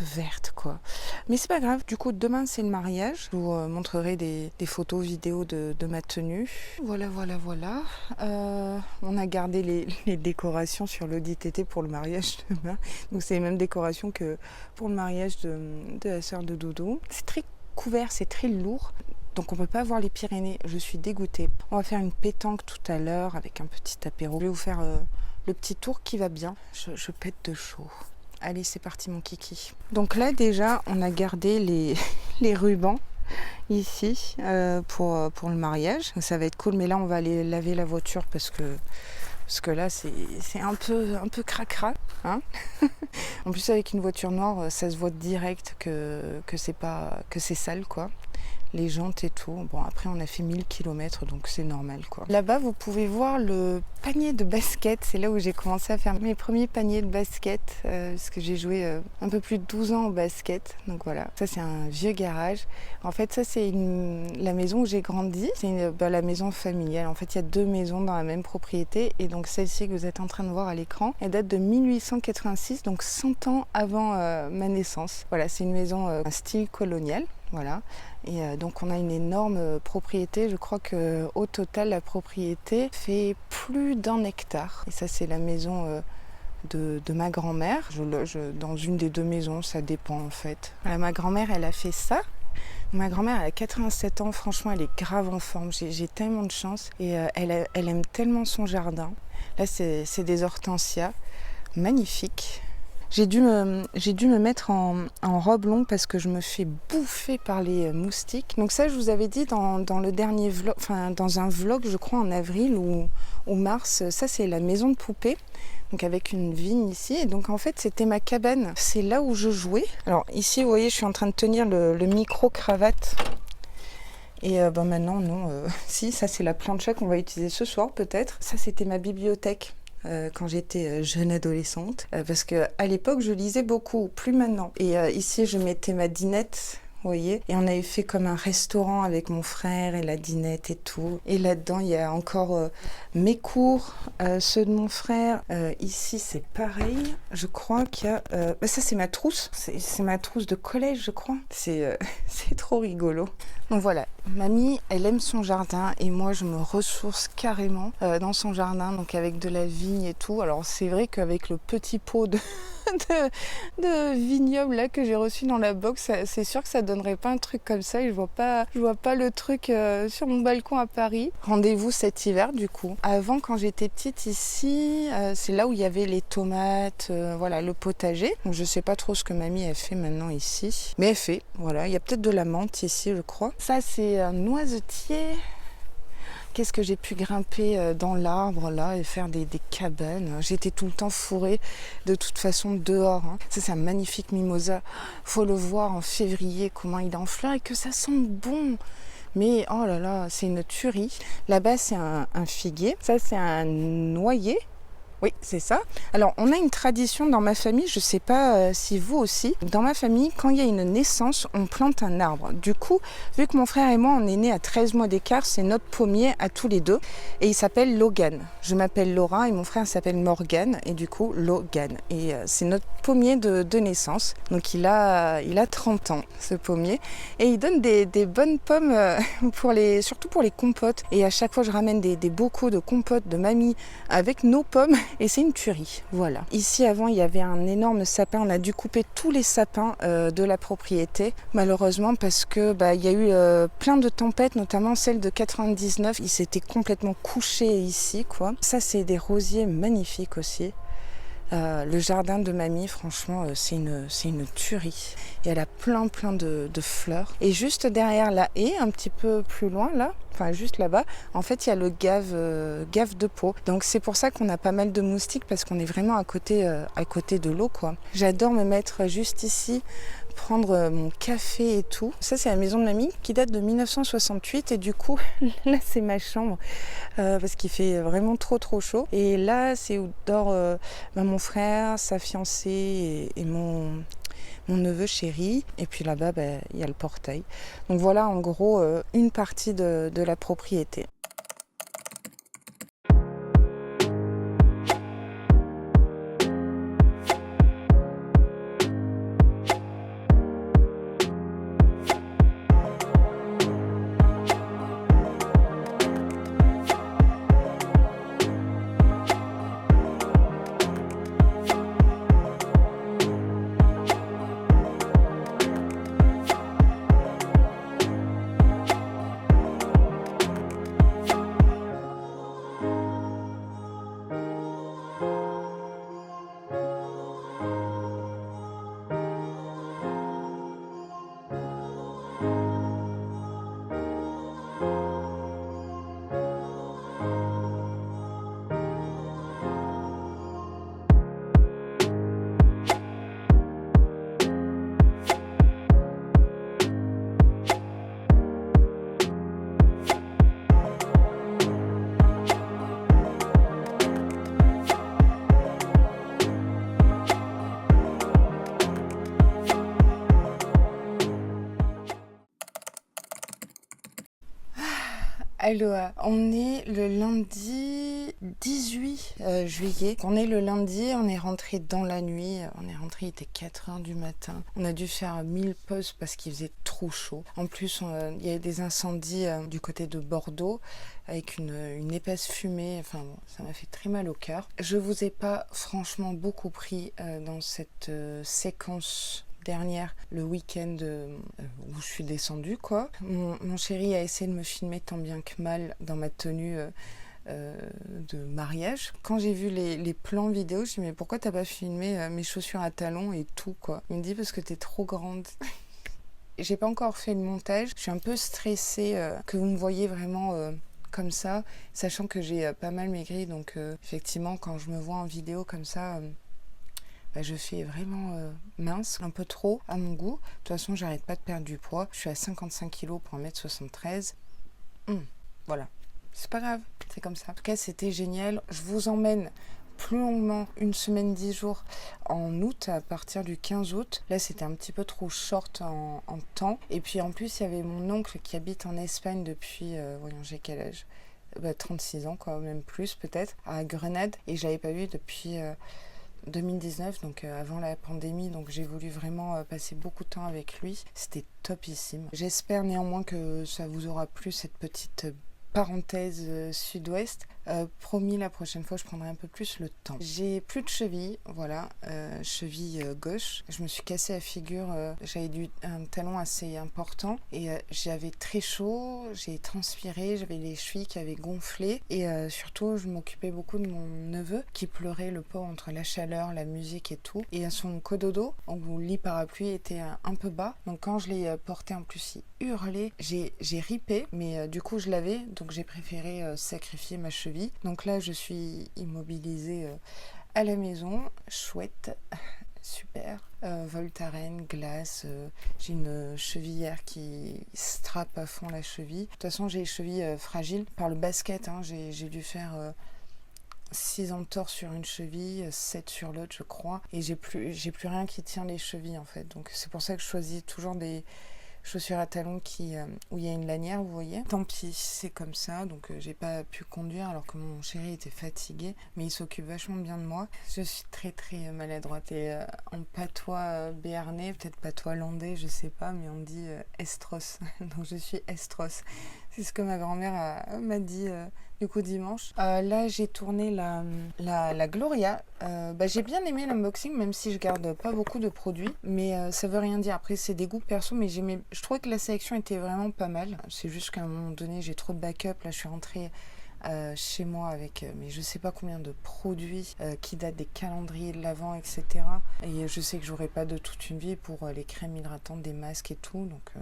verte quoi. Mais c'est pas grave. Du coup demain c'est le mariage. Je vous montrerai des photos, vidéos de ma tenue. Voilà. On a gardé les décorations sur l'Audi TT pour le mariage demain. Donc c'est les mêmes décorations que pour le mariage de la sœur de Dodo. C'est très couvert, c'est très lourd. Donc on peut pas voir les Pyrénées, je suis dégoûtée. On va faire une pétanque tout à l'heure avec un petit apéro. Je vais vous faire le petit tour qui va bien. Je pète de chaud. Allez, c'est parti mon kiki. Donc là déjà, on a gardé les rubans ici pour le mariage. Ça va être cool, mais là on va aller laver la voiture parce que là c'est un peu cracra. Hein. En plus avec une voiture noire, ça se voit direct que c'est sale quoi. Les jantes et tout. Bon, après, on a fait 1000 km, donc c'est normal, quoi. Là-bas, vous pouvez voir le panier de basket. C'est là où j'ai commencé à faire mes premiers paniers de basket, parce que j'ai joué un peu plus de 12 ans au basket. Donc voilà, ça c'est un vieux garage. En fait, ça c'est la maison où j'ai grandi. C'est la maison familiale. En fait, il y a 2 maisons dans la même propriété. Et donc celle-ci que vous êtes en train de voir à l'écran, elle date de 1886, donc 100 ans avant ma naissance. Voilà, c'est une maison un style colonial. Voilà. Et donc on a une énorme propriété. Je crois qu'au total la propriété fait plus d'1 hectare. Et ça c'est la maison de ma grand-mère. Je loge dans une des 2 maisons, ça dépend en fait. Voilà, ma grand-mère elle a fait ça. Ma grand-mère elle a 87 ans, franchement elle est grave en forme. J'ai tellement de chance et elle aime tellement son jardin. Là c'est des hortensias magnifiques. J'ai dû me mettre en robe longue parce que je me fais bouffer par les moustiques. Donc ça, je vous avais dit dans le dernier vlog, enfin dans un vlog, je crois en avril ou mars. Ça, c'est la maison de poupée, donc avec une vigne ici. Et donc en fait, c'était ma cabane. C'est là où je jouais. Alors ici, vous voyez, je suis en train de tenir le micro-cravate. Et maintenant, non. Si, ça c'est la plancha qu'on va utiliser ce soir peut-être. Ça, c'était ma bibliothèque. Quand j'étais jeune adolescente, parce que à l'époque je lisais beaucoup, plus maintenant. Et ici je mettais ma dinette, vous voyez, et on avait fait comme un restaurant avec mon frère et la dinette et tout. Et là-dedans il y a encore mes cours, ceux de mon frère. Ici c'est pareil, je crois qu'il y a... ça c'est ma trousse, c'est ma trousse de collège je crois. C'est trop rigolo. Donc voilà, mamie, elle aime son jardin et moi je me ressource carrément dans son jardin, donc avec de la vigne et tout. Alors c'est vrai qu'avec le petit pot de vignoble là que j'ai reçu dans la box, c'est sûr que ça donnerait pas un truc comme ça et je vois pas le truc sur mon balcon à Paris. Rendez-vous cet hiver du coup. Avant quand j'étais petite ici, c'est là où il y avait les tomates, voilà le potager. Donc je sais pas trop ce que mamie a fait maintenant ici, mais elle fait, voilà, il y a peut-être de la menthe ici je crois. Ça c'est un noisetier. Qu'est-ce que j'ai pu grimper dans l'arbre là et faire des cabanes. J'étais tout le temps fourrée de toute façon dehors. Hein. Ça c'est un magnifique mimosa. Faut le voir en février comment il est en fleurs et que ça sent bon. Mais oh là là, c'est une tuerie. Là-bas c'est un figuier. Ça c'est un noyer. Oui, c'est ça. Alors, on a une tradition dans ma famille, je ne sais pas si vous aussi. Dans ma famille, quand il y a une naissance, on plante un arbre. Du coup, vu que mon frère et moi, on est nés à 13 mois d'écart, c'est notre pommier à tous les 2. Et il s'appelle Logan. Je m'appelle Laura et mon frère s'appelle Morgan. Et du coup, Logan. Et c'est notre pommier de naissance. Donc, il a 30 ans, ce pommier. Et il donne des bonnes pommes, surtout pour les compotes. Et à chaque fois, je ramène des bocaux de compotes de mamie avec nos pommes. Et c'est une tuerie, voilà. Ici avant il y avait un énorme sapin, on a dû couper tous les sapins de la propriété, malheureusement parce que il y a eu plein de tempêtes, notamment celle de 99, il s'était complètement couché ici quoi. Ça c'est des rosiers magnifiques aussi. Le jardin de mamie, franchement, c'est une tuerie. Et elle a plein de fleurs. Et juste derrière la haie, un petit peu plus loin là, enfin juste là-bas, en fait, il y a le gave de Pau. Donc c'est pour ça qu'on a pas mal de moustiques parce qu'on est vraiment à côté de l'eau, quoi. J'adore me mettre juste ici, prendre mon café et tout. Ça, c'est la maison de mamie qui date de 1968 et du coup, là, c'est ma chambre parce qu'il fait vraiment trop chaud. Et là, c'est où dort mon frère, sa fiancée et mon neveu chéri. Et puis là-bas, il y a le portail. Donc voilà, en gros, une partie de la propriété. Aloha, on est le lundi 18 juillet. On est le lundi, on est rentré dans la nuit. On est rentré, il était 4h du matin. On a dû faire 1000 pauses parce qu'il faisait trop chaud. En plus, il y a eu des incendies du côté de Bordeaux avec une épaisse fumée. Enfin bon, ça m'a fait très mal au cœur. Je vous ai pas franchement beaucoup pris dans cette séquence dernière, le week-end où je suis descendue, quoi. Mon chéri a essayé de me filmer tant bien que mal dans ma tenue de mariage. Quand j'ai vu les plans vidéo, je me suis dit mais pourquoi t'as pas filmé mes chaussures à talons et tout, quoi. Il me dit parce que t'es trop grande. J'ai pas encore fait le montage. Je suis un peu stressée que vous me voyez vraiment comme ça, sachant que j'ai pas mal maigri. Donc effectivement, quand je me vois en vidéo comme ça, je fais vraiment mince, un peu trop à mon goût. De toute façon, j'arrête pas de perdre du poids. Je suis à 55 kg pour 1m73. Voilà, c'est pas grave, c'est comme ça. En tout cas, c'était génial. Je vous emmène plus longuement, 1 semaine, 10 jours en août, à partir du 15 août. Là, c'était un petit peu trop short en temps. Et puis en plus, il y avait mon oncle qui habite en Espagne depuis, voyons, j'ai quel âge ? 36 ans, quoi, même plus peut-être, à Grenade. Et je l'avais pas vu depuis 2019, donc avant la pandémie, donc j'ai voulu vraiment passer beaucoup de temps avec lui. C'était topissime. J'espère néanmoins que ça vous aura plu, cette petite parenthèse sud-ouest. Promis, la prochaine fois, je prendrai un peu plus le temps. J'ai plus de cheville, voilà, cheville gauche. Je me suis cassé la figure, j'avais un talon assez important et j'avais très chaud, j'ai transpiré, j'avais les chevilles qui avaient gonflé et surtout, je m'occupais beaucoup de mon neveu qui pleurait, le pauvre, entre la chaleur, la musique et tout. Et son cododo, où le lit parapluie était un peu bas. Donc quand je l'ai porté, en plus, il hurlait. J'ai ripé, mais du coup, je l'avais, donc j'ai préféré sacrifier ma cheville. Donc là, je suis immobilisée à la maison. Chouette, super. Voltaren, glace. J'ai une chevillère qui strappe à fond la cheville. De toute façon, j'ai les chevilles fragiles. Par le basket, hein, j'ai dû faire 6 entorses sur une cheville, 7 sur l'autre, je crois. Et j'ai plus rien qui tient les chevilles, en fait. Donc c'est pour ça que je choisis toujours des chaussures à talons où il y a une lanière, vous voyez. Tant pis, c'est comme ça, donc j'ai pas pu conduire alors que mon chéri était fatigué, mais il s'occupe vachement bien de moi. Je suis très très maladroite et en patois béarnais, peut-être patois landais, je sais pas, mais on dit estros, donc je suis estros. C'est ce que ma grand-mère m'a dit du coup dimanche. Là, j'ai tourné la Gloria. J'ai bien aimé l'unboxing, même si je garde pas beaucoup de produits. Mais ça veut rien dire. Après, c'est des goûts perso, mais je trouvais que la sélection était vraiment pas mal. C'est juste qu'à un moment donné, j'ai trop de backup. Là, je suis rentrée chez moi avec mais je sais pas combien de produits qui datent des calendriers de l'Avent, etc. Et je sais que j'aurai pas de toute une vie pour les crèmes hydratantes, des masques et tout. Donc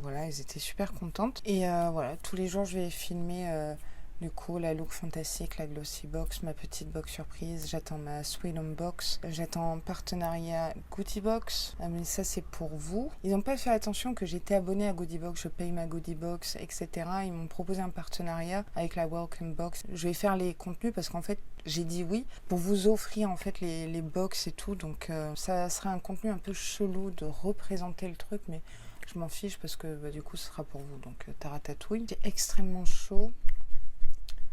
voilà, elles étaient super contentes. Et voilà, tous les jours, je vais filmer du coup, la Look Fantastique, la Glossy Box, ma petite box surprise. J'attends ma Sweet Home Box. J'attends un partenariat Goodie Box. Mais ça, c'est pour vous. Ils n'ont pas fait attention que j'étais abonnée à Goodie Box. Je paye ma Goodie Box, etc. Ils m'ont proposé un partenariat avec la Welcome Box. Je vais faire les contenus parce qu'en fait, j'ai dit oui pour vous offrir en fait les box et tout. Donc, ça sera un contenu un peu chelou de représenter le truc. Mais je m'en fiche parce que du coup, ce sera pour vous. Donc, taratatouille. C'est extrêmement chaud.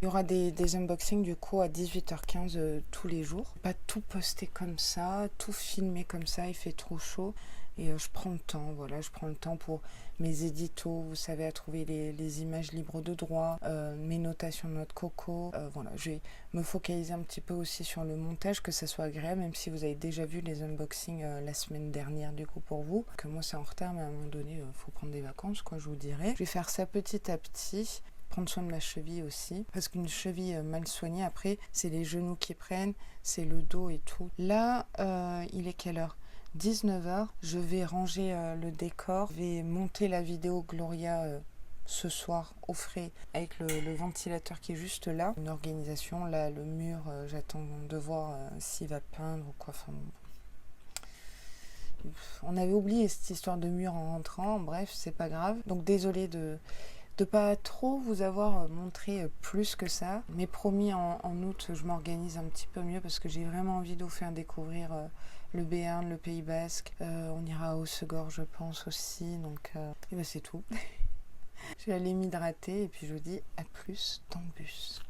Il y aura des unboxings du coup à 18h15 tous les jours. Pas tout poster comme ça, tout filmer comme ça, il fait trop chaud. Et je prends le temps, voilà, je prends le temps pour mes éditos, vous savez, à trouver les images libres de droit, mes notations de noix de coco. Voilà, je vais me focaliser un petit peu aussi sur le montage, que ça soit agréable, même si vous avez déjà vu les unboxings la semaine dernière du coup pour vous. Que moi c'est en retard, mais à un moment donné, faut prendre des vacances, quoi, je vous dirais. Je vais faire ça petit à petit. Prendre soin de ma cheville aussi, parce qu'une cheville mal soignée, après, c'est les genoux qui prennent, c'est le dos et tout. Là, il est quelle heure ? 19h, je vais ranger le décor, je vais monter la vidéo Gloria ce soir au frais avec le ventilateur qui est juste là. Une organisation, là, le mur, j'attends de voir s'il va peindre ou quoi. Enfin, on avait oublié cette histoire de mur en rentrant, bref, c'est pas grave. Donc désolée de pas trop vous avoir montré plus que ça. Mais promis, en août, je m'organise un petit peu mieux parce que j'ai vraiment envie de vous faire découvrir le Béarn, le Pays Basque. On ira à Hossegor, je pense aussi. Donc, et ben c'est tout. Je vais aller m'hydrater et puis je vous dis à plus dans le bus.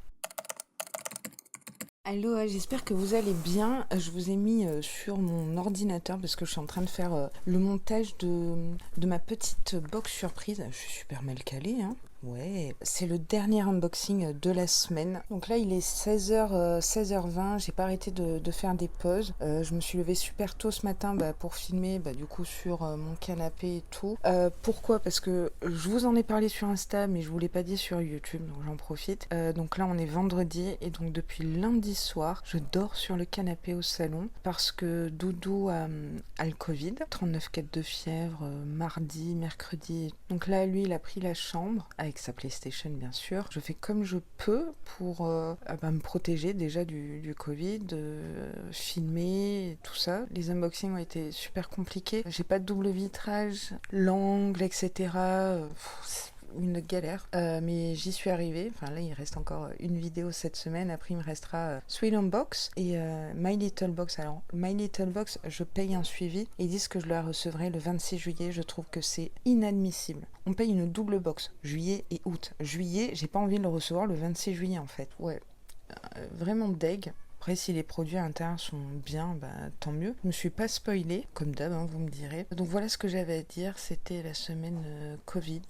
Allô, j'espère que vous allez bien. Je vous ai mis sur mon ordinateur parce que je suis en train de faire le montage de ma petite box surprise. Je suis super mal calée, hein. Ouais, c'est le dernier unboxing de la semaine. Donc là, il est 16h20. J'ai pas arrêté de faire des pauses. Je me suis levée super tôt ce matin pour filmer du coup sur mon canapé et tout. Pourquoi? Parce que je vous en ai parlé sur Insta, mais je vous l'ai pas dit sur YouTube, donc j'en profite. Donc là, on est vendredi et donc depuis lundi soir, je dors sur le canapé au salon parce que Doudou a le Covid. 39,4 de fièvre, mardi, mercredi. Donc là, lui, il a pris la chambre avec sa PlayStation bien sûr. Je fais comme je peux pour me protéger déjà du Covid, filmer, tout ça. Les unboxings ont été super compliqués. J'ai pas de double vitrage, l'angle, etc. Une galère, mais j'y suis arrivée. Enfin là il reste encore une vidéo cette semaine, après il me restera Sweet Unbox et My Little Box. Alors My Little Box, je paye un suivi, ils disent que je la recevrai le 26 juillet, je trouve que c'est inadmissible. On paye une double box, juillet et août. Juillet, j'ai pas envie de le recevoir le 26 juillet en fait. Ouais, vraiment deg. Après, si les produits à l'intérieur sont bien, tant mieux. Je me suis pas spoilée, comme d'hab, hein, vous me direz. Donc voilà ce que j'avais à dire, c'était la semaine Covid.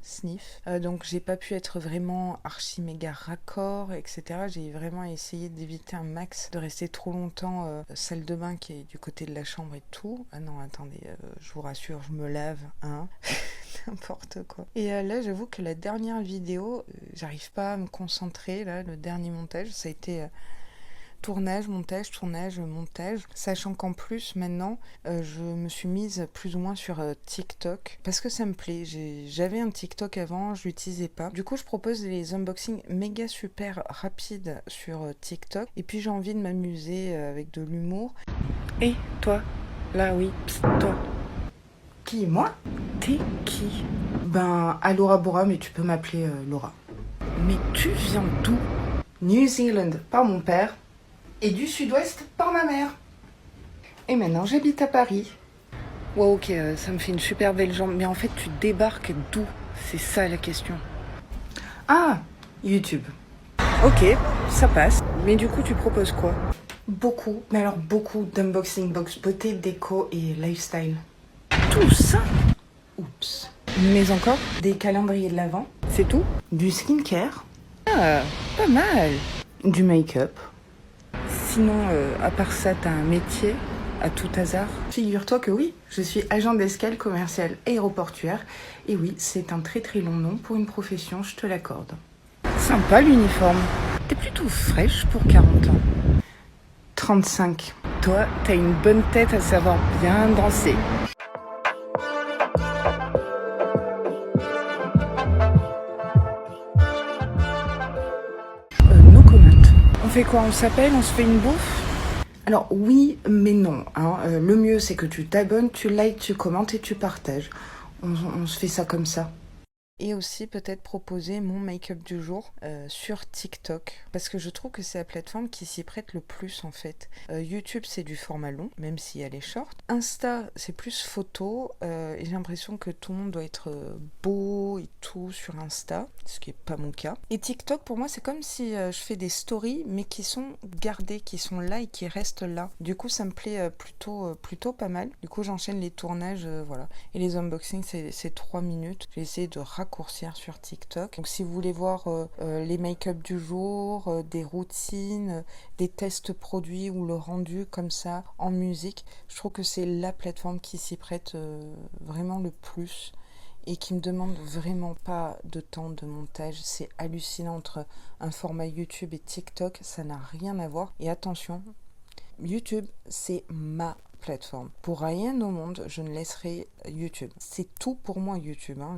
Sniff. Donc j'ai pas pu être vraiment archi méga raccord, etc. J'ai vraiment essayé d'éviter un max de rester trop longtemps salle de bain qui est du côté de la chambre et tout. Ah non, attendez, je vous rassure, je me lave, hein. N'importe quoi. Et là, j'avoue que la dernière vidéo, j'arrive pas à me concentrer, là, le dernier montage, ça a été... tournage, montage, sachant qu'en plus maintenant je me suis mise plus ou moins sur TikTok parce que ça me plaît. J'avais un TikTok avant, je l'utilisais pas. Du coup je propose des unboxings méga super rapides sur TikTok et puis j'ai envie de m'amuser avec de l'humour. Et toi, là oui, psst, toi. Qui, moi? T'es qui? Alora Bora, mais tu peux m'appeler Laura. Mais tu viens d'où? New Zealand par mon père et du sud-ouest par ma mère. Et maintenant, j'habite à Paris. Ouais, ok, ça me fait une super belle jambe. Mais en fait, tu débarques d'où? C'est ça la question. Ah, YouTube. Ok, ça passe. Mais du coup, tu proposes quoi? Beaucoup, mais alors beaucoup d'unboxing box beauté, déco et lifestyle. Tout ça? Oups. Mais encore des calendriers de l'Avent. C'est tout? Du skincare. Ah, pas mal. Du make-up. Sinon, à part ça, t'as un métier à tout hasard? Figure-toi que oui, je suis agent d'escale commercial aéroportuaire. Et oui, c'est un très très long nom pour une profession, je te l'accorde. Sympa l'uniforme. T'es plutôt fraîche pour 40 ans. 35. Toi, t'as une bonne tête à savoir bien danser. No comment. On fait quoi? On s'appelle? On se fait une bouffe? Alors oui, mais non. Hein. Le mieux, c'est que tu t'abonnes, tu likes, tu commentes et tu partages. On se fait ça comme ça. Et aussi peut-être proposer mon make-up du jour sur TikTok. Parce que je trouve que c'est la plateforme qui s'y prête le plus en fait. YouTube c'est du format long, même s'il y a les shorts. Insta c'est plus photo. Et j'ai l'impression que tout le monde doit être beau et tout sur Insta. Ce qui n'est pas mon cas. Et TikTok pour moi c'est comme si je fais des stories mais qui sont gardées, qui sont là et qui restent là. Du coup ça me plaît plutôt pas mal. Du coup j'enchaîne les tournages, voilà. Et les unboxings c'est 3 minutes. J'ai essayé de raccourcir sur TikTok. Donc si vous voulez voir les make-up du jour, des routines, des tests produits ou le rendu comme ça en musique, je trouve que c'est la plateforme qui s'y prête vraiment le plus et qui me demande vraiment pas de temps de montage. C'est hallucinant entre un format YouTube et TikTok, ça n'a rien à voir. Et attention, YouTube, c'est ma plateforme. Pour rien au monde, je ne laisserai YouTube. C'est tout pour moi YouTube. Hein.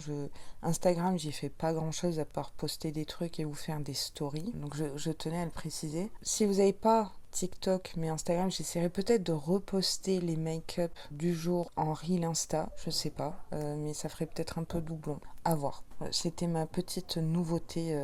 Instagram, j'y fais pas grand chose à part poster des trucs et vous faire des stories. Donc je tenais à le préciser. Si vous n'avez pas TikTok, mais Instagram, j'essaierai peut-être de reposter les make-up du jour en reel Insta, je sais pas, mais ça ferait peut-être un peu doublon, à voir. C'était ma petite nouveauté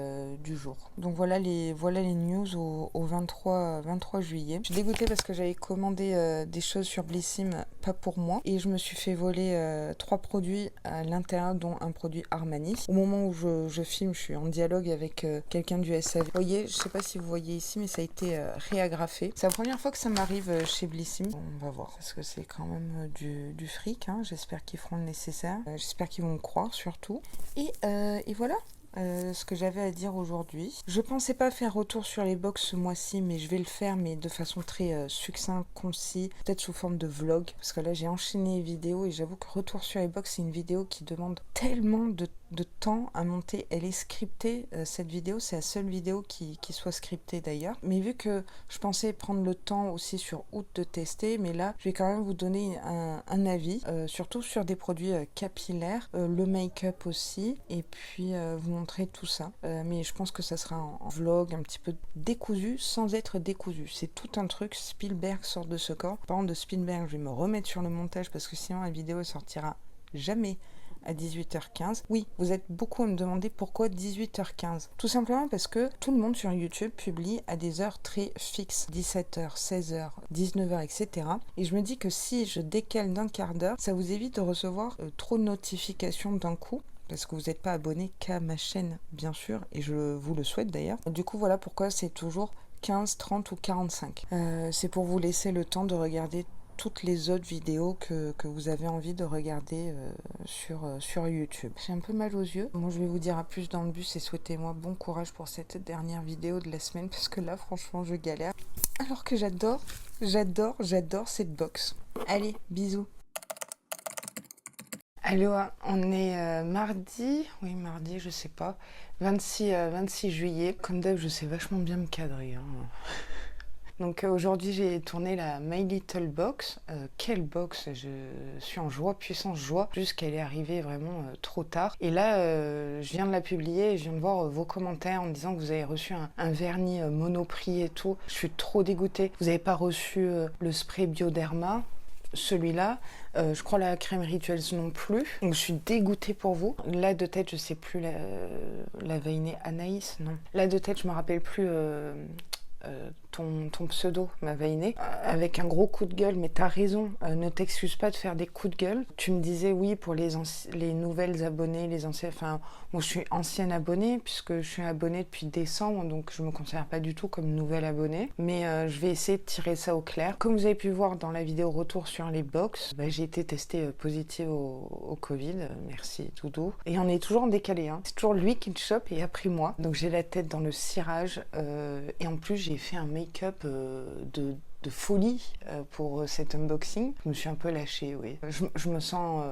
du jour. Donc voilà les news au 23 juillet. Je suis dégoûtée parce que j'avais commandé des choses sur Blissim, pas pour moi, et je me suis fait voler 3 produits à l'intérieur, dont un produit Armani. Au moment où je filme, je suis en dialogue avec quelqu'un du SAV. Vous voyez, je sais pas si vous voyez ici, mais ça a été réagrafé. C'est la première fois que ça m'arrive chez Blissim. On va voir, parce que c'est quand même du fric, hein. J'espère qu'ils feront le nécessaire. J'espère qu'ils vont me croire surtout. Et voilà. Ce que j'avais à dire aujourd'hui. Je pensais pas faire retour sur les box ce mois-ci, mais je vais le faire, mais de façon très succinct, concis, peut-être sous forme de vlog, parce que là j'ai enchaîné les vidéos et j'avoue que retour sur les box, c'est une vidéo qui demande tellement de temps à monter. Elle est scriptée, cette vidéo, c'est la seule vidéo qui soit scriptée d'ailleurs. Mais vu que je pensais prendre le temps aussi sur août de tester, mais là je vais quand même vous donner un avis, surtout sur des produits capillaires, le make-up aussi, et puis vous montrer tout ça. Mais je pense que ça sera en vlog un petit peu décousu sans être décousu. C'est tout un truc. Spielberg sort de ce corps. Par contre de Spielberg, je vais me remettre sur le montage parce que sinon la vidéo sortira jamais à 18h15. Oui, vous êtes beaucoup à me demander pourquoi 18h15. Tout simplement parce que tout le monde sur YouTube publie à des heures très fixes, 17h, 16h, 19h, etc. Et je me dis que si je décale d'un quart d'heure, ça vous évite de recevoir trop de notifications d'un coup, parce que vous n'êtes pas abonné qu'à ma chaîne, bien sûr, et je vous le souhaite d'ailleurs. Du coup, voilà pourquoi c'est toujours 15, 30 ou 45. C'est pour vous laisser le temps de regarder toutes les autres vidéos que vous avez envie de regarder sur YouTube. J'ai un peu mal aux yeux. Moi, je vais vous dire à plus dans le bus et souhaitez-moi bon courage pour cette dernière vidéo de la semaine, parce que là, franchement, je galère. Alors que j'adore cette box. Allez, bisous. Aloha, on est mardi, oui mardi, je sais pas, 26 juillet. Comme d'hab, je sais vachement bien me cadrer, hein. Donc aujourd'hui, j'ai tourné la My Little Box. Quelle box! Je suis en joie, puissance joie, jusqu'elle est arrivée vraiment trop tard. Et là, je viens de la publier et je viens de voir vos commentaires en me disant que vous avez reçu un vernis Monoprix et tout. Je suis trop dégoûtée. Vous n'avez pas reçu le spray Bioderma, celui-là, je crois la crème Rituels non plus, donc je suis dégoûtée pour vous. Là de tête, je sais plus, la Veinée Anaïs, non. Là de tête, je me rappelle plus ton pseudo, ma Veinée, avec un gros coup de gueule, mais t'as raison, ne t'excuse pas de faire des coups de gueule. Tu me disais oui pour les nouvelles abonnées, les anciennes, enfin, moi je suis ancienne abonnée puisque je suis abonnée depuis décembre, donc je me considère pas du tout comme nouvelle abonnée, mais je vais essayer de tirer ça au clair. Comme vous avez pu voir dans la vidéo retour sur les box, j'ai été testée positive au Covid, merci Doudou, et on est toujours en décalé, hein. C'est toujours lui qui le chope et après moi, donc j'ai la tête dans le cirage, et en plus j'ai fait un make-up de folie pour cet unboxing. Je me suis un peu lâchée, oui. Je me sens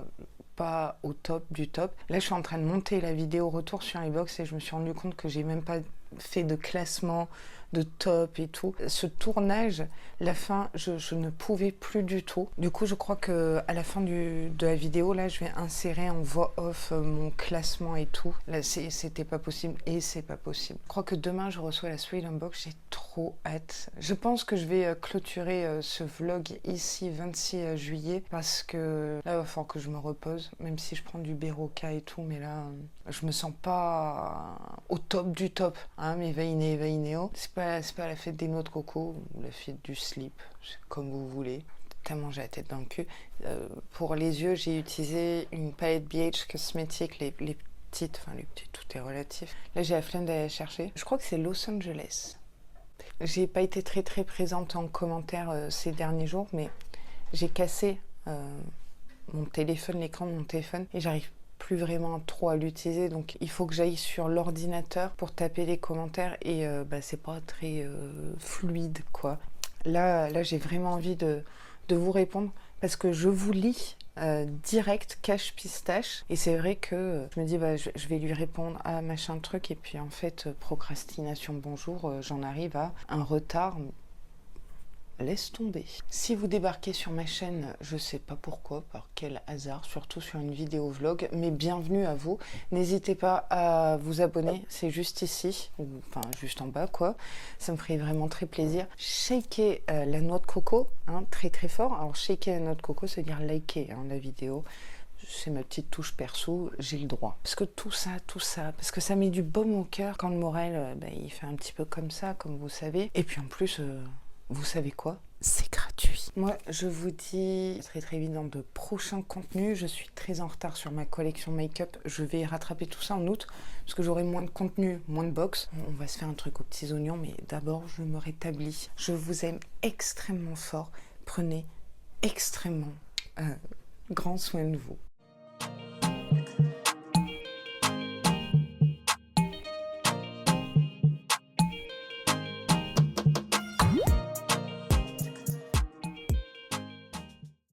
pas au top du top. Là, je suis en train de monter la vidéo retour sur les box et je me suis rendu compte que j'ai même pas fait de classement, de top et tout. Ce tournage, la fin, je ne pouvais plus du tout. Du coup, je crois que à la fin de la vidéo, là, je vais insérer en voix off mon classement et tout. Là, c'était pas possible et c'est pas possible. Je crois que demain, je reçois la Sweet Unbox. J'ai trop hâte. Je pense que je vais clôturer ce vlog ici, 26 juillet, parce que là, il va falloir que je me repose, même si je prends du Berocca et tout, mais là, je me sens pas au top du top, hein, mes Veinéo. C'est pas la fête des noix de coco ou la fête du slip, comme vous voulez. Tellement j'ai la tête dans le cul. Pour les yeux, j'ai utilisé une palette BH Cosmetics, les petites, enfin les petites, tout est relatif. Là, j'ai la flemme d'aller chercher. Je crois que c'est Los Angeles. J'ai pas été très présente en commentaire ces derniers jours, mais j'ai cassé mon téléphone, l'écran de mon téléphone, et j'arrive plus vraiment trop à l'utiliser, donc il faut que j'aille sur l'ordinateur pour taper les commentaires et c'est pas très fluide quoi. Là j'ai vraiment envie de vous répondre parce que je vous lis direct cache pistache et c'est vrai que je me dis je vais lui répondre à machin truc et puis en fait procrastination bonjour, j'en arrive à un retard laisse tomber. Si vous débarquez sur ma chaîne, je sais pas pourquoi, par quel hasard, surtout sur une vidéo vlog, mais bienvenue à vous. N'hésitez pas à vous abonner, c'est juste ici, ou enfin juste en bas quoi. Ça me ferait vraiment très plaisir. Shaker la noix de coco, hein, très très fort. Alors shaker la noix de coco, c'est dire liker hein, la vidéo. C'est ma petite touche perso, j'ai le droit. Parce que tout ça, parce que ça met du baume au cœur quand le moral, il fait un petit peu comme ça, comme vous savez. Et puis en plus, vous savez quoi? C'est gratuit. Moi, je vous dis très très vite dans de prochains contenus. Je suis très en retard sur ma collection make-up. Je vais rattraper tout ça en août, parce que j'aurai moins de contenu, moins de box. On va se faire un truc aux petits oignons, mais d'abord, je me rétablis. Je vous aime extrêmement fort. Prenez extrêmement grand soin de vous.